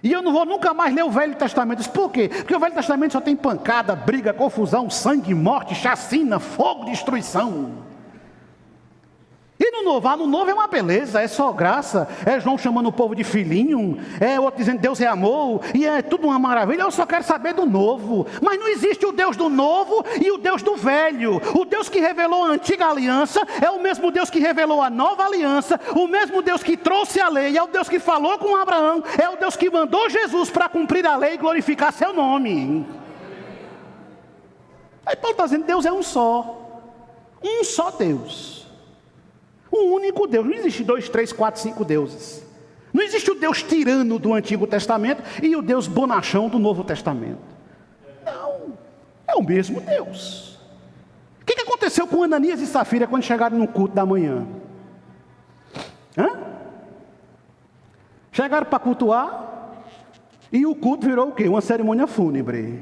E eu não vou nunca mais ler o Velho Testamento. Eu disse, por quê? Porque o Velho Testamento só tem pancada, briga, confusão, sangue, morte, chacina, fogo, destruição. E no Novo é uma beleza, é só graça. É João chamando o povo de filhinho, é outro dizendo Deus é amor, e é tudo uma maravilha. Eu só quero saber do Novo. Mas não existe o Deus do Novo e o Deus do Velho. O Deus que revelou a antiga aliança é o mesmo Deus que revelou a nova aliança. O mesmo Deus que trouxe a lei é o Deus que falou com Abraão. É o Deus que mandou Jesus para cumprir a lei e glorificar seu nome. Aí Paulo está dizendo, Deus é um só Deus. Um único Deus. Não existe 2, 3, 4, 5 deuses. Não existe o Deus tirano do Antigo Testamento e o Deus bonachão do Novo Testamento. Não. É o mesmo Deus. O que aconteceu com Ananias e Safira quando chegaram no culto da manhã? Chegaram para cultuar e o culto virou o quê? Uma cerimônia fúnebre.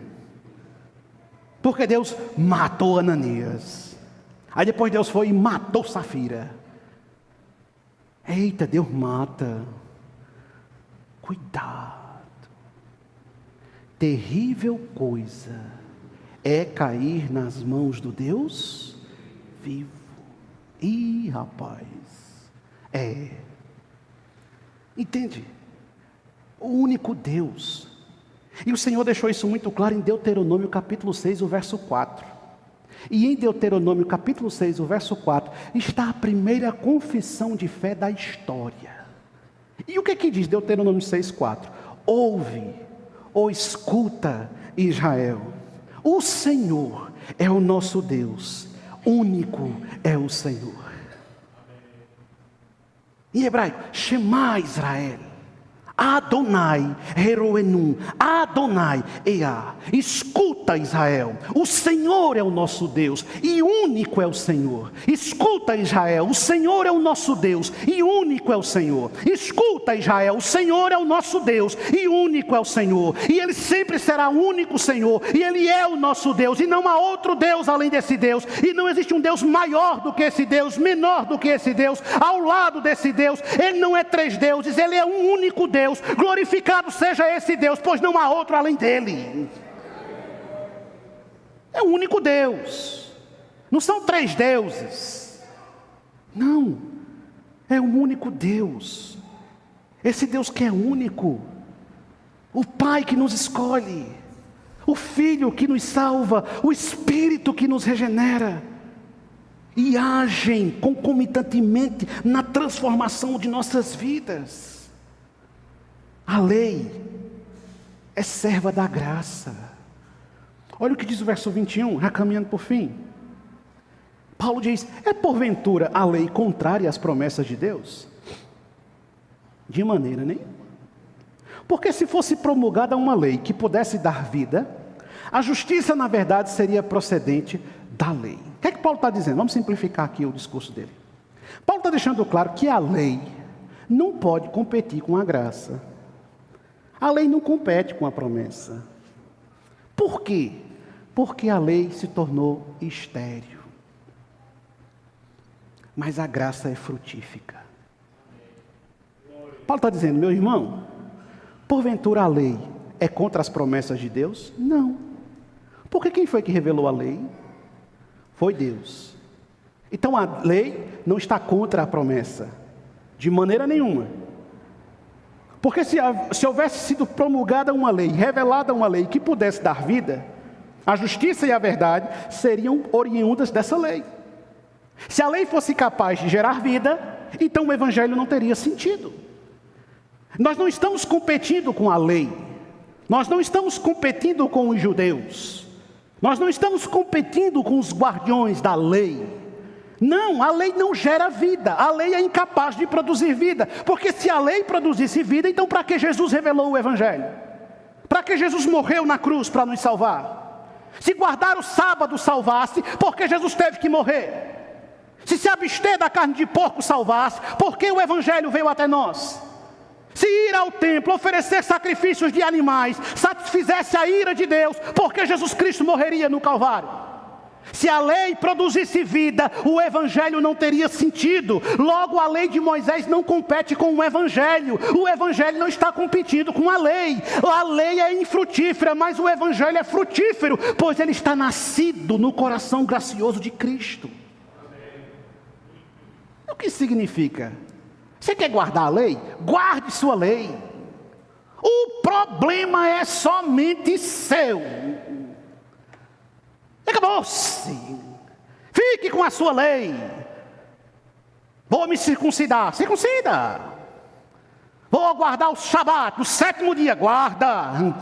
Porque Deus matou Ananias. Aí depois Deus foi e matou Safira. Eita, Deus mata. Cuidado. Terrível coisa é cair nas mãos do Deus vivo. Ih, rapaz. Entende? O único Deus. E o Senhor deixou isso muito claro em Deuteronômio capítulo 6, o verso 4. E em Deuteronômio capítulo 6, o verso 4, está a primeira confissão de fé da história. E o que diz Deuteronômio 6, 4? Ouve, ou escuta, Israel, o Senhor é o nosso Deus, único é o Senhor. Em hebraico, Shema Israel, Adonai Eroenu, Adonai Ea. Escuta Escuta, Israel, o Senhor é o nosso Deus e único é o Senhor. Escuta, Israel, o Senhor é o nosso Deus e único é o Senhor. Escuta, Israel, o Senhor é o nosso Deus e único é o Senhor. E Ele sempre será o único Senhor. E Ele é o nosso Deus e não há outro Deus além desse Deus. E não existe um Deus maior do que esse Deus, menor do que esse Deus, ao lado desse Deus. Ele não é três deuses, Ele é um único Deus. Glorificado seja esse Deus, pois não há outro além dele. É o único Deus. Não são três deuses. Não. É um único Deus. Esse Deus que é único. O Pai que nos escolhe. O Filho que nos salva. O Espírito que nos regenera. E agem concomitantemente na transformação de nossas vidas. A lei é serva da graça. Olha o que diz o verso 21, já caminhando por fim. Paulo diz: é porventura a lei contrária às promessas de Deus? De maneira nenhuma. Porque se fosse promulgada uma lei que pudesse dar vida, a justiça na verdade seria procedente da lei. O que é que Paulo está dizendo? Vamos simplificar aqui o discurso dele. Paulo está deixando claro que a lei não pode competir com a graça. A lei não compete com a promessa. Por quê? Porque a lei se tornou estéril. Mas a graça é frutífica. Paulo está dizendo: meu irmão, porventura a lei é contra as promessas de Deus? Não. Porque quem foi que revelou a lei? Foi Deus. Então a lei não está contra a promessa, de maneira nenhuma. Porque se houvesse sido promulgada uma lei, revelada uma lei que pudesse dar vida, a justiça e a verdade seriam oriundas dessa lei. Se a lei fosse capaz de gerar vida, então o evangelho não teria sentido. Nós não estamos competindo com a lei. Nós não estamos competindo com os judeus. Nós não estamos competindo com os guardiões da lei. Não, a lei não gera vida. A lei é incapaz de produzir vida. Porque se a lei produzisse vida, então para que Jesus revelou o evangelho? Para que Jesus morreu na cruz para nos salvar? Se guardar o sábado salvasse, por que Jesus teve que morrer? Se abster da carne de porco salvasse, por que o evangelho veio até nós? Se ir ao templo, oferecer sacrifícios de animais, satisfizesse a ira de Deus, por que Jesus Cristo morreria no Calvário? Se a lei produzisse vida, o evangelho não teria sentido. Logo, a lei de Moisés não compete com o evangelho. O evangelho não está competindo com a lei. A lei é infrutífera, mas o evangelho é frutífero, pois ele está nascido no coração gracioso de Cristo. O que significa? Você quer guardar a lei? Guarde sua lei. O problema é somente seu. Acabou-se. Fique com a sua lei. Vou me circuncidar. Circuncida. Vou guardar o Shabat, o sétimo dia. Guarda.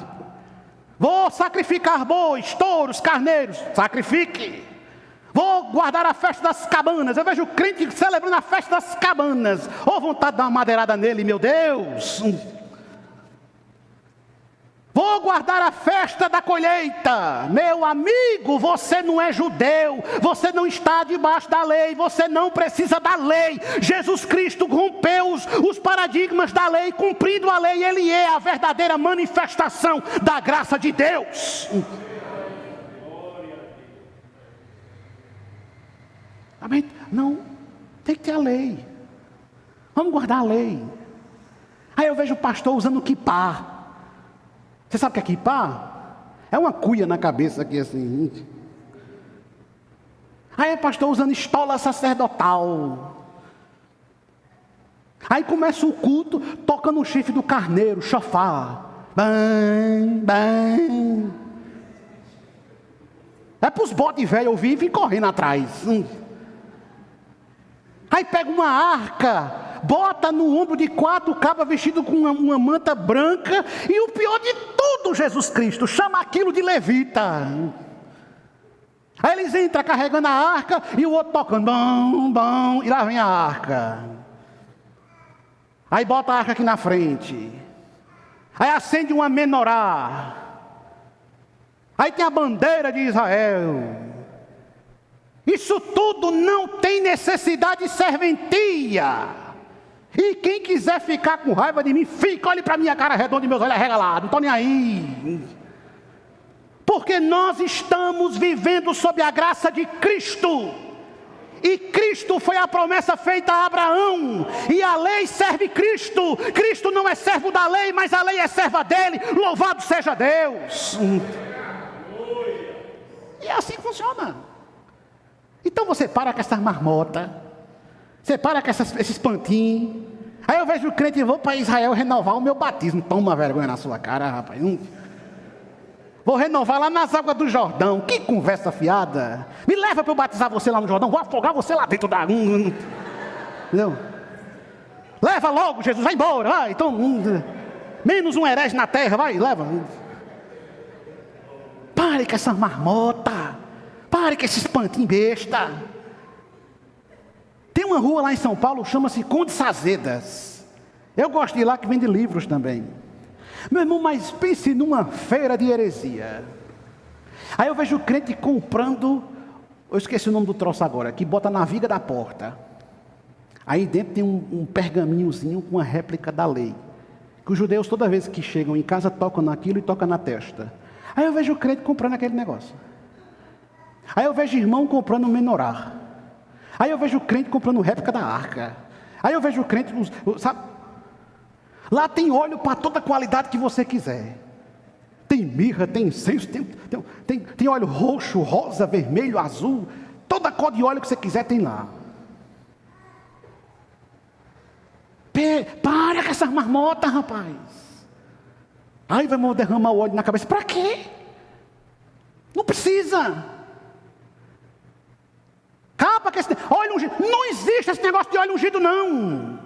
Vou sacrificar bois, touros, carneiros. Sacrifique. Vou guardar a festa das cabanas. Eu vejo o crente celebrando a festa das cabanas. Oh, vontade de dar uma madeirada nele, meu Deus. Vou guardar a festa da colheita. Meu amigo, você não é judeu. Você não está debaixo da lei. Você não precisa da lei. Jesus Cristo rompeu os paradigmas da lei. Cumprindo a lei, Ele é a verdadeira manifestação da graça de Deus. Amém? Não, tem que ter a lei. Vamos guardar a lei. Aí eu vejo o pastor usando kippah. Você sabe o que é kippah? É uma cuia na cabeça aqui assim. Aí o pastor usando estola sacerdotal. Aí começa o culto tocando o chifre do carneiro, chofar. Bam, bam. É para os bodes velhos ouvir e vir correndo atrás. Aí pega uma arca, bota no ombro de 4 cabras vestido com uma manta branca. E o pior de tudo, Jesus Cristo, chama aquilo de levita. Aí eles entram carregando a arca e o outro tocando, bom, bom, e lá vem a arca. Aí bota a arca aqui na frente. Aí acende uma menorá. Aí tem a bandeira de Israel. Isso tudo não tem necessidade de serventia. E quem quiser ficar com raiva de mim, fica, olhe para minha cara redonda e meus olhos arregalados, não estou nem aí. Porque nós estamos vivendo sob a graça de Cristo. E Cristo foi a promessa feita a Abraão. E a lei serve Cristo. Cristo não é servo da lei, mas a lei é serva dele. Louvado seja Deus. E é assim que funciona. Então você para com essas marmotas. Você para com esses pantinhos. Aí eu vejo o crente e vou para Israel renovar o meu batismo. Toma vergonha na sua cara, rapaz. Vou renovar lá nas águas do Jordão. Que conversa fiada. Me leva para eu batizar você lá no Jordão. Vou afogar você lá dentro da... Entendeu? Leva logo, Jesus. Vai embora. Vai. Então, menos um herege na terra. Vai, leva. Pare com essa marmota. Pare com esses pantinhos besta. Tem uma rua lá em São Paulo, chama-se Conde Sazedas. Eu gosto de ir lá, que vende livros também. Meu irmão, mas pense numa feira de heresia. Aí eu vejo o crente comprando, eu esqueci o nome do troço agora, que bota na viga da porta. Aí dentro tem um pergaminhozinho com uma réplica da lei. Que os judeus, toda vez que chegam em casa, tocam naquilo e tocam na testa. Aí eu vejo o crente comprando aquele negócio. Aí eu vejo o irmão comprando um menorá. Aí eu vejo o crente comprando réplica da arca. Aí eu vejo o crente, sabe? Lá tem óleo para toda a qualidade que você quiser. Tem mirra, tem incenso, tem óleo roxo, rosa, vermelho, azul. Toda a cor de óleo que você quiser tem lá. Para com essas marmotas, rapaz. Aí vai derramar o óleo na cabeça. Para quê? Não precisa. Capa que esse óleo ungido. Não existe esse negócio de óleo ungido, não.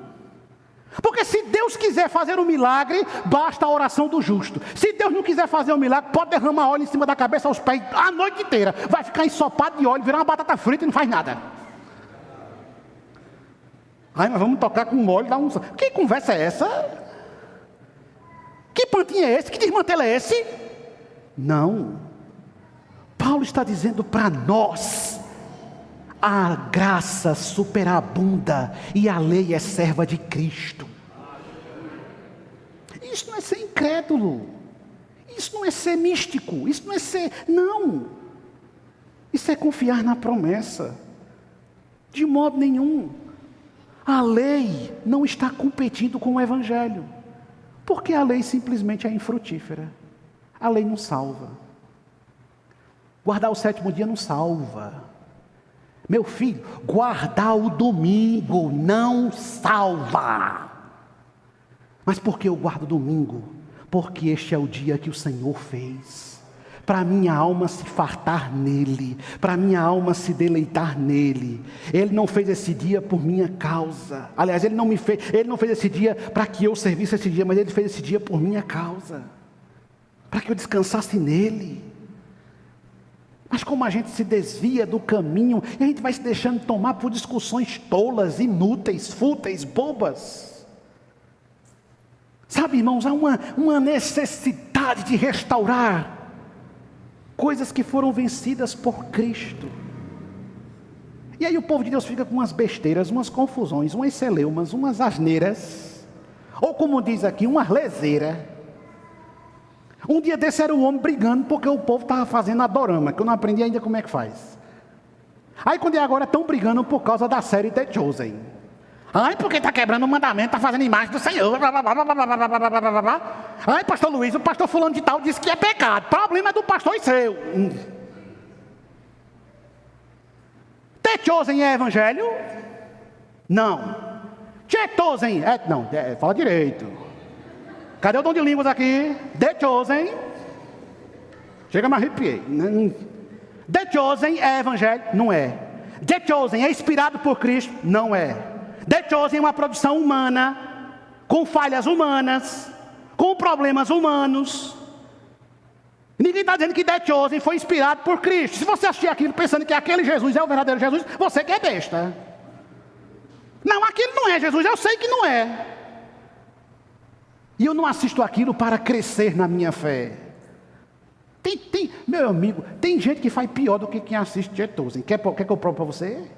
Porque se Deus quiser fazer um milagre, basta a oração do justo. Se Deus não quiser fazer um milagre, pode derramar óleo em cima da cabeça aos pés a noite inteira. Vai ficar ensopado de óleo, virar uma batata frita e não faz nada. Aí nós vamos tocar com óleo, dar um... Que conversa é essa? Que pantinho é esse? Que desmantelo é esse? Não. Paulo está dizendo para nós: a graça superabunda e a lei é serva de Cristo. Isso não é ser incrédulo. Isso não é ser místico. Isso não é ser... Não. Isso é confiar na promessa. De modo nenhum. A lei não está competindo com o Evangelho. Porque a lei simplesmente é infrutífera. A lei não salva. Guardar o sétimo dia não salva. Meu filho, guardar o domingo não salva. Mas por que eu guardo o domingo? Porque este é o dia que o Senhor fez. Para minha alma se fartar nele. Para minha alma se deleitar nele. Ele não fez esse dia por minha causa. Aliás, ele não fez esse dia para que eu servisse esse dia, mas ele fez esse dia por minha causa. Para que eu descansasse nele. Mas como a gente se desvia do caminho, e a gente vai se deixando tomar por discussões tolas, inúteis, fúteis, bobas. Sabe, irmãos, há uma necessidade de restaurar coisas que foram vencidas por Cristo. E aí o povo de Deus fica com umas besteiras, umas confusões, umas celeumas, umas asneiras, ou como diz aqui, uma leseira. Um dia desse era um homem brigando porque o povo estava fazendo adorama, que eu não aprendi ainda como é que faz. Aí quando é agora estão brigando por causa da série The Chosen. Ai, porque está quebrando o mandamento, está fazendo imagem do Senhor. Ai, pastor Luiz, o pastor fulano de tal disse que é pecado. Problema é do pastor e seu. The Chosen é evangelho? Não. The Chosen é... Não, fala direito. Cadê o dom de línguas aqui? The Chosen. Chega, me arrepiei. The Chosen é evangelho? Não é. The Chosen é inspirado por Cristo? Não é. The Chosen é uma produção humana, com falhas humanas, com problemas humanos. Ninguém está dizendo que The Chosen foi inspirado por Cristo. Se você assistir aquilo pensando que aquele Jesus é o verdadeiro Jesus, você que é besta. Não, aquele não é Jesus, eu sei que não é. E eu não assisto aquilo para crescer na minha fé. Meu amigo, tem gente que faz pior do que quem assiste Jetosen. Quer que eu prove para você?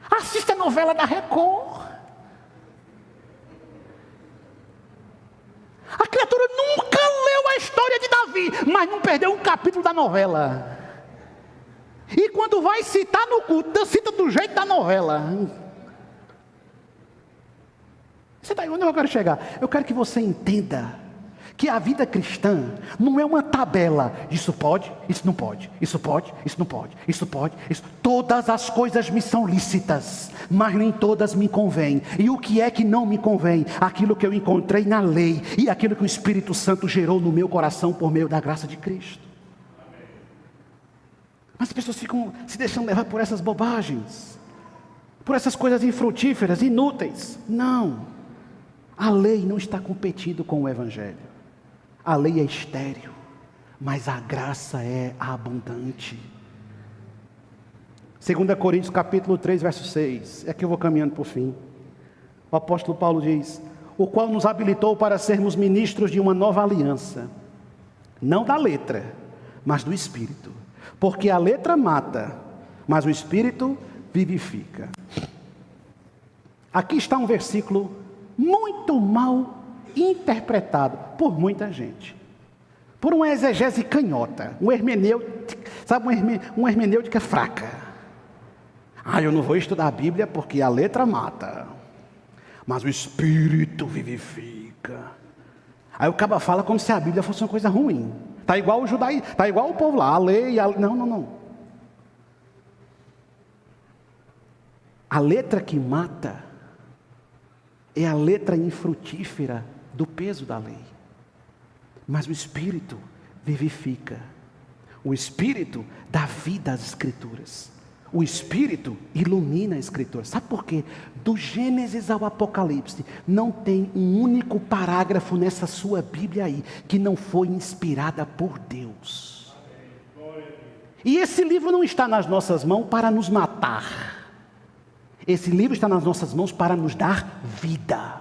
Assista a novela da Record. A criatura nunca leu a história de Davi, mas não perdeu um capítulo da novela. E quando vai citar no culto, cita do jeito da novela. Você está aí onde eu quero chegar? Eu quero que você entenda que a vida cristã não é uma tabela. Isso pode, isso não pode. Isso pode, isso não pode. Isso pode, isso. Todas as coisas me são lícitas, mas nem todas me convêm. E o que é que não me convém? Aquilo que eu encontrei na lei e aquilo que o Espírito Santo gerou no meu coração por meio da graça de Cristo. Mas as pessoas ficam se deixando levar por essas bobagens, por essas coisas infrutíferas, inúteis. Não, a lei não está competindo com o Evangelho. A lei é estéril, mas a graça é abundante. 2 Coríntios capítulo 3, verso 6. É que eu vou caminhando por fim. O apóstolo Paulo diz: o qual nos habilitou para sermos ministros de uma nova aliança, não da letra, mas do Espírito. Porque a letra mata, mas o Espírito vivifica. Aqui está um versículo muito mal interpretado por muita gente, por uma exegese canhota, uma hermenêutica fraca. Eu não vou estudar a Bíblia porque a letra mata, mas o Espírito vivifica. Aí o caba fala como se a Bíblia fosse uma coisa ruim. Está igual o judaísmo, está igual o povo lá, a lei, não. A letra que mata é a letra infrutífera do peso da lei. Mas o Espírito vivifica. O Espírito dá vida às Escrituras. O Espírito ilumina a Escritura. Sabe por quê? Do Gênesis ao Apocalipse, não tem um único parágrafo nessa sua Bíblia aí, que não foi inspirada por Deus. E esse livro não está nas nossas mãos para nos matar. Esse livro está nas nossas mãos para nos dar vida.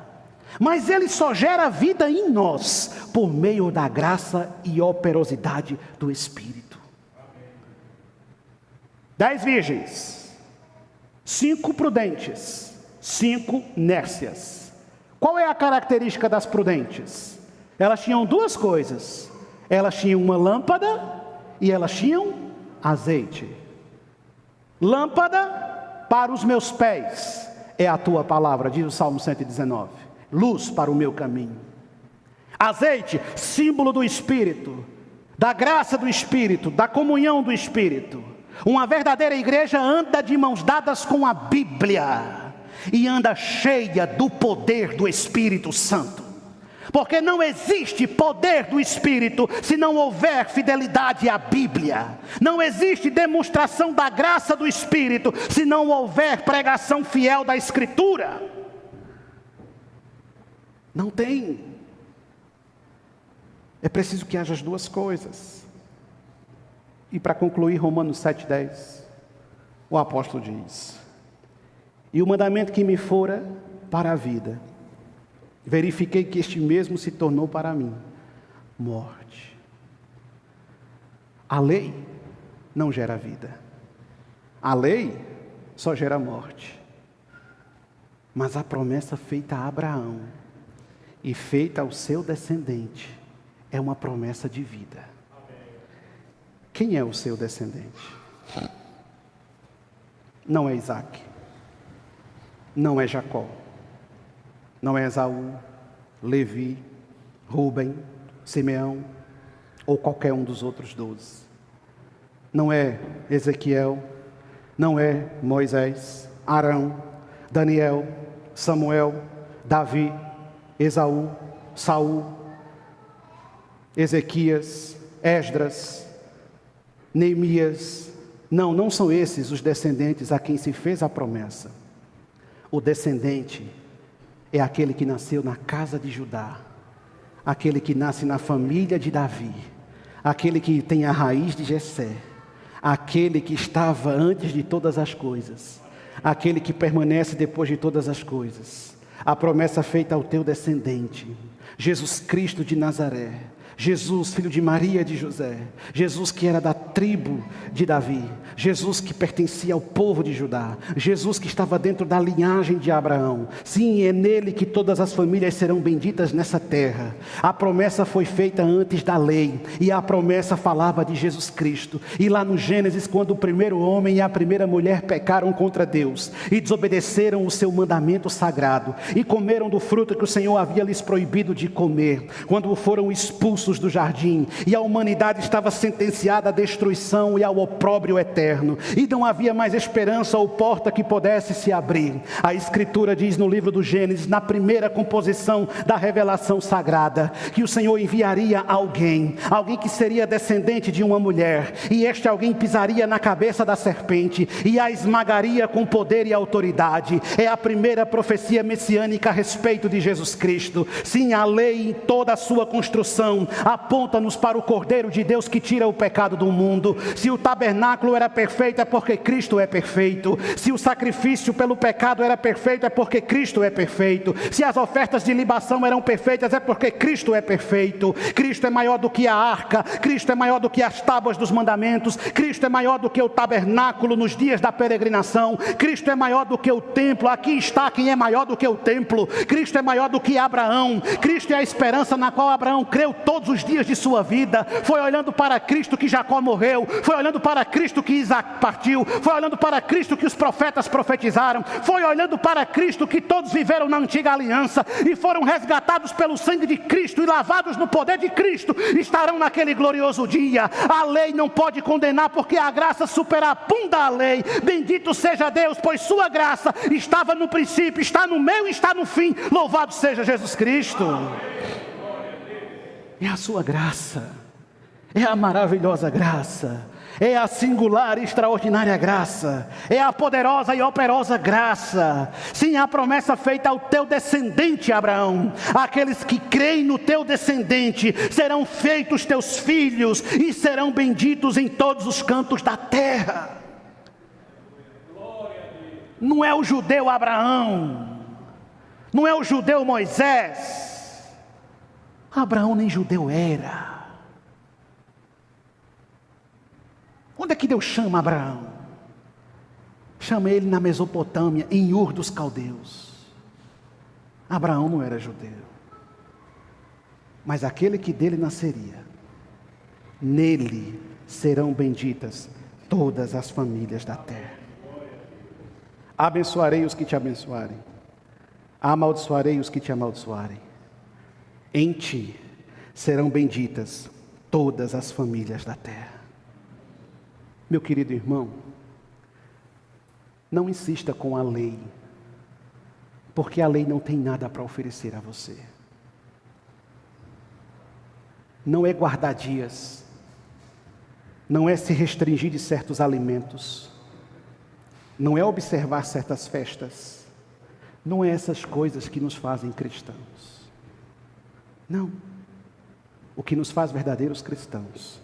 Mas ele só gera vida em nós, por meio da graça e operosidade do Espírito. 10 virgens, 5 prudentes, 5 nércias. Qual é a característica das prudentes? Elas tinham duas coisas. Elas tinham uma lâmpada e elas tinham azeite. Lâmpada para os meus pés é a tua palavra, diz o Salmo 119. Luz para o meu caminho. Azeite, símbolo do Espírito, da graça do Espírito, da comunhão do Espírito. Uma verdadeira igreja anda de mãos dadas com a Bíblia e anda cheia do poder do Espírito Santo. Porque não existe poder do Espírito se não houver fidelidade à Bíblia. Não existe demonstração da graça do Espírito se não houver pregação fiel da Escritura. Não tem. É preciso que haja as duas coisas. E para concluir, Romanos 7,10, o apóstolo diz: e o mandamento que me fora para a vida, verifiquei que este mesmo se tornou para mim morte. A lei não gera vida. A lei só gera morte. Mas a promessa feita a Abraão e feita ao seu descendente é uma promessa de vida. Quem é o seu descendente? Não é Isaac, não é Jacó, não é Esaú, Levi, Rúben, Simeão ou qualquer um dos outros 12. Não é Ezequiel, não é Moisés, Arão, Daniel, Samuel, Davi, Esaú, Saul, Ezequias, Esdras, Neemias. Não são esses os descendentes a quem se fez a promessa. O descendente é aquele que nasceu na casa de Judá, aquele que nasce na família de Davi, aquele que tem a raiz de Jessé, aquele que estava antes de todas as coisas, aquele que permanece depois de todas as coisas. A promessa feita ao teu descendente, Jesus Cristo de Nazaré, Jesus, filho de Maria e de José, Jesus que era da tribo de Davi, Jesus que pertencia ao povo de Judá, Jesus que estava dentro da linhagem de Abraão. Sim, é nele que todas as famílias serão benditas nessa terra. A promessa foi feita antes da lei, e a promessa falava de Jesus Cristo. E lá no Gênesis, quando o primeiro homem e a primeira mulher pecaram contra Deus e desobedeceram o seu mandamento sagrado e comeram do fruto que o Senhor havia lhes proibido de comer, quando foram expulsos do jardim, e a humanidade estava sentenciada à destruição e ao opróbrio eterno, e não havia mais esperança ou porta que pudesse se abrir. A Escritura diz no livro do Gênesis, na primeira composição da revelação sagrada, que o Senhor enviaria alguém que seria descendente de uma mulher, e este alguém pisaria na cabeça da serpente e a esmagaria com poder e autoridade. É a primeira profecia messiânica a respeito de Jesus Cristo. Sim, a lei em toda a sua construção aponta-nos para o Cordeiro de Deus que tira o pecado do mundo. Se o tabernáculo era perfeito, é porque Cristo é perfeito. Se o sacrifício pelo pecado era perfeito, é porque Cristo é perfeito. Se as ofertas de libação eram perfeitas, é porque Cristo é perfeito. Cristo é maior do que a arca, Cristo é maior do que as tábuas dos mandamentos, Cristo é maior do que o tabernáculo nos dias da peregrinação, Cristo é maior do que o templo. Aqui está quem é maior do que o templo. Cristo é maior do que Abraão. Cristo é a esperança na qual Abraão creu todos os dias de sua vida. Foi olhando para Cristo que Jacó morreu, foi olhando para Cristo que Isaac partiu, foi olhando para Cristo que os profetas profetizaram, foi olhando para Cristo que todos viveram na antiga aliança e foram resgatados pelo sangue de Cristo e lavados no poder de Cristo, estarão naquele glorioso dia. A lei não pode condenar, porque a graça superabunda a lei. Bendito seja Deus, pois sua graça estava no princípio, está no meio e está no fim. Louvado seja Jesus Cristo. É a sua graça, é a maravilhosa graça, é a singular e extraordinária graça, é a poderosa e operosa graça. Sim, a promessa feita ao teu descendente Abraão. Aqueles que creem no teu descendente serão feitos teus filhos e serão benditos em todos os cantos da terra. Não é o judeu Abraão, não é o judeu Moisés. Abraão nem judeu era. Onde é que Deus chama Abraão? Chama ele na Mesopotâmia, em Ur dos Caldeus. Abraão não era judeu, mas aquele que dele nasceria, nele serão benditas todas as famílias da terra. Abençoarei os que te abençoarem, amaldiçoarei os que te amaldiçoarem. Em ti serão benditas todas as famílias da terra. Meu querido irmão, não insista com a lei, porque a lei não tem nada para oferecer a você. Não é guardar dias, não é se restringir de certos alimentos, não é observar certas festas, não é essas coisas que nos fazem cristãos. Não. O que nos faz verdadeiros cristãos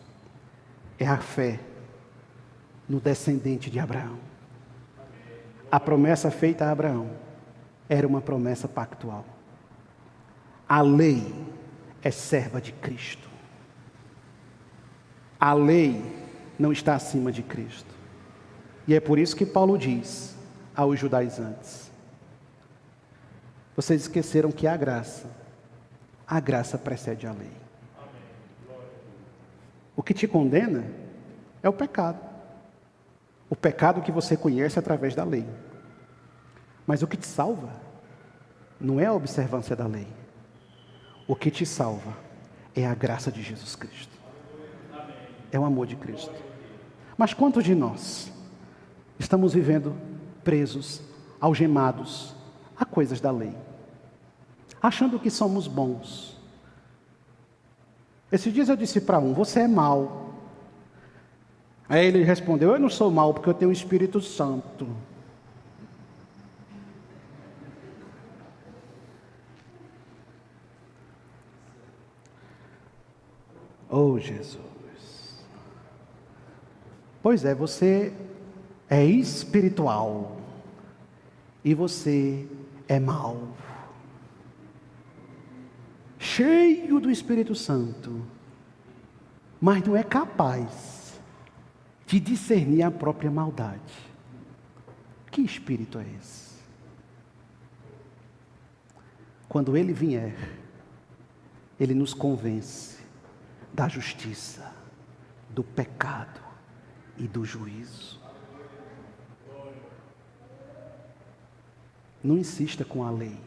é a fé no descendente de Abraão. A promessa feita a Abraão era uma promessa pactual. A lei é serva de Cristo. A lei não está acima de Cristo. E é por isso que Paulo diz aos judaizantes: vocês esqueceram que a graça precede a lei. O que te condena é o pecado. O pecado que você conhece através da lei. Mas o que te salva não é a observância da lei. O que te salva é a graça de Jesus Cristo. É o amor de Cristo. Mas quantos de nós estamos vivendo presos, algemados a coisas da lei, achando que somos bons? Esses dias eu disse para um: você é mau. Aí ele respondeu: eu não sou mau porque eu tenho o Espírito Santo. Oh Jesus. Pois é, você é espiritual e você é mau. Cheio do Espírito Santo, mas não é capaz de discernir a própria maldade. Que espírito é esse? Quando ele vier, ele nos convence da justiça, do pecado e do juízo. Não insista com a lei.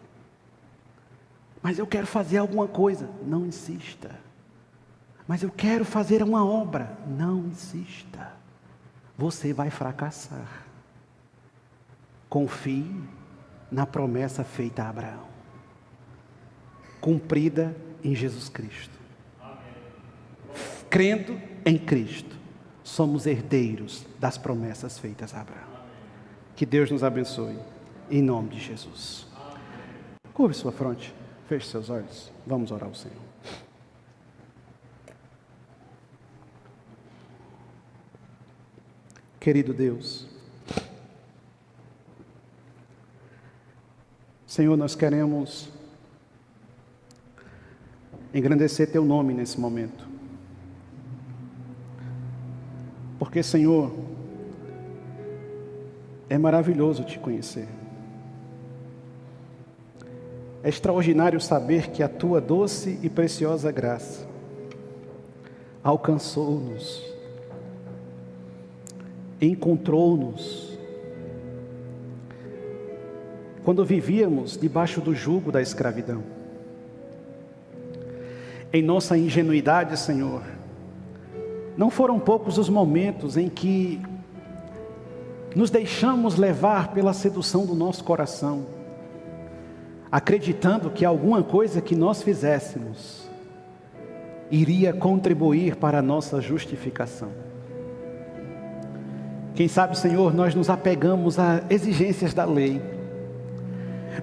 Mas eu quero fazer alguma coisa. Não insista. Mas eu quero fazer uma obra. Não insista. Você vai fracassar. Confie na promessa feita a Abraão, cumprida em Jesus Cristo. Crendo em Cristo, somos herdeiros das promessas feitas a Abraão. Que Deus nos abençoe, em nome de Jesus. Curve sua fronte, feche seus olhos, vamos orar ao Senhor. Querido Deus, Senhor, nós queremos engrandecer Teu nome nesse momento. Porque, Senhor, é maravilhoso Te conhecer. É extraordinário saber que a Tua doce e preciosa graça alcançou-nos, encontrou-nos, quando vivíamos debaixo do jugo da escravidão. Em nossa ingenuidade, Senhor, não foram poucos os momentos em que nos deixamos levar pela sedução do nosso coração, acreditando que alguma coisa que nós fizéssemos iria contribuir para a nossa justificação. Quem sabe, Senhor, nós nos apegamos a exigências da lei,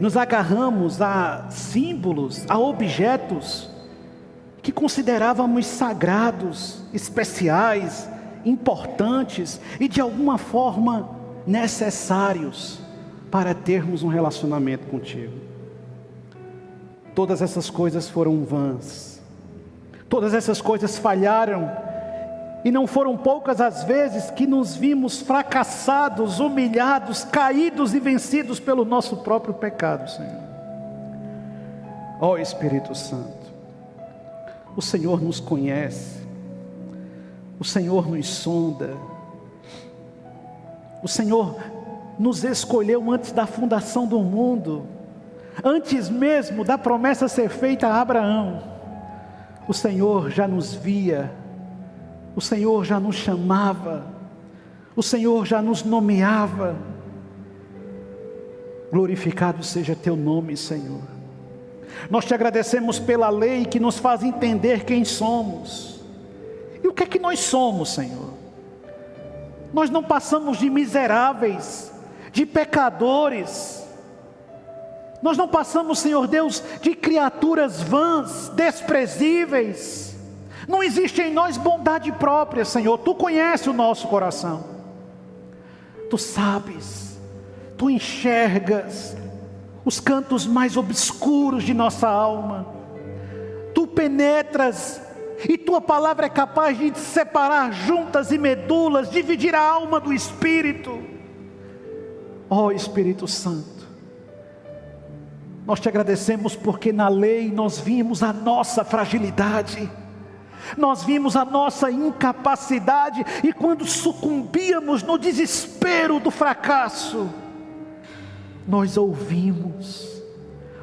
nos agarramos a símbolos, a objetos que considerávamos sagrados, especiais, importantes e de alguma forma necessários para termos um relacionamento contigo. Todas essas coisas foram vãs, todas essas coisas falharam, e não foram poucas as vezes que nos vimos fracassados, humilhados, caídos e vencidos pelo nosso próprio pecado, Senhor. Ó Espírito Santo, o Senhor nos conhece, o Senhor nos sonda, o Senhor nos escolheu antes da fundação do mundo, antes mesmo da promessa ser feita a Abraão. O Senhor já nos via, o Senhor já nos chamava, o Senhor já nos nomeava. Glorificado seja Teu nome, Senhor. Nós Te agradecemos pela lei que nos faz entender quem somos. E o que é que nós somos, Senhor? Nós não passamos de miseráveis, de pecadores. Nós não passamos, Senhor Deus, de criaturas vãs, desprezíveis. Não existe em nós bondade própria, Senhor. Tu conheces o nosso coração. Tu sabes, Tu enxergas os cantos mais obscuros de nossa alma. Tu penetras e Tua palavra é capaz de separar juntas e medulas, dividir a alma do Espírito. Ó Espírito Santo, nós Te agradecemos porque na lei nós vimos a nossa fragilidade, nós vimos a nossa incapacidade, e quando sucumbíamos no desespero do fracasso, nós ouvimos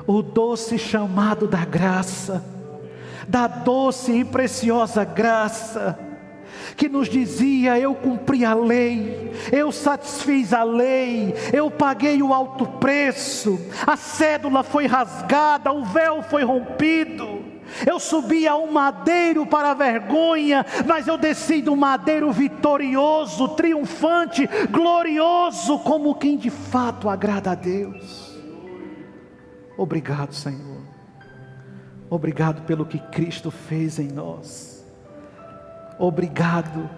o doce chamado da graça, da doce e preciosa graça, que nos dizia: eu cumpri a lei, eu satisfiz a lei, eu paguei o alto preço, a cédula foi rasgada, o véu foi rompido. Eu subi a um madeiro para a vergonha, mas eu desci do madeiro vitorioso, triunfante, glorioso, como quem de fato agrada a Deus. Obrigado, Senhor. Obrigado pelo que Cristo fez em nós. Obrigado,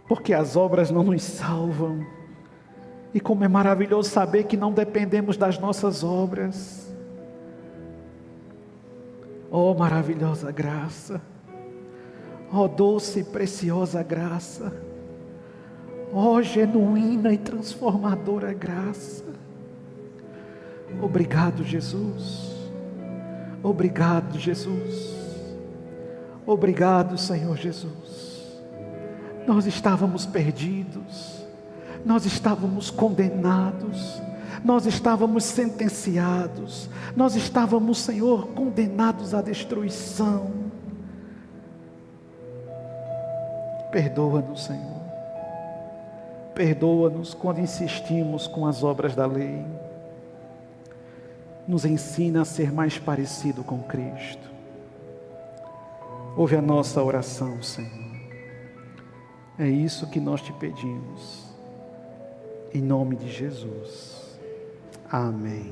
porque as obras não nos salvam. E como é maravilhoso saber que não dependemos das nossas obras. Oh, maravilhosa graça, Ó doce e preciosa graça, ó genuína e transformadora graça. Obrigado, Jesus. Obrigado, Jesus. Obrigado, Senhor Jesus. Nós estávamos perdidos, nós estávamos condenados, nós estávamos sentenciados, nós estávamos, Senhor, condenados à destruição. Perdoa-nos, Senhor. Perdoa-nos quando insistimos com as obras da lei. Nos ensina a ser mais parecido com Cristo. Ouve a nossa oração, Senhor. É isso que nós te pedimos. Em nome de Jesus. Amém.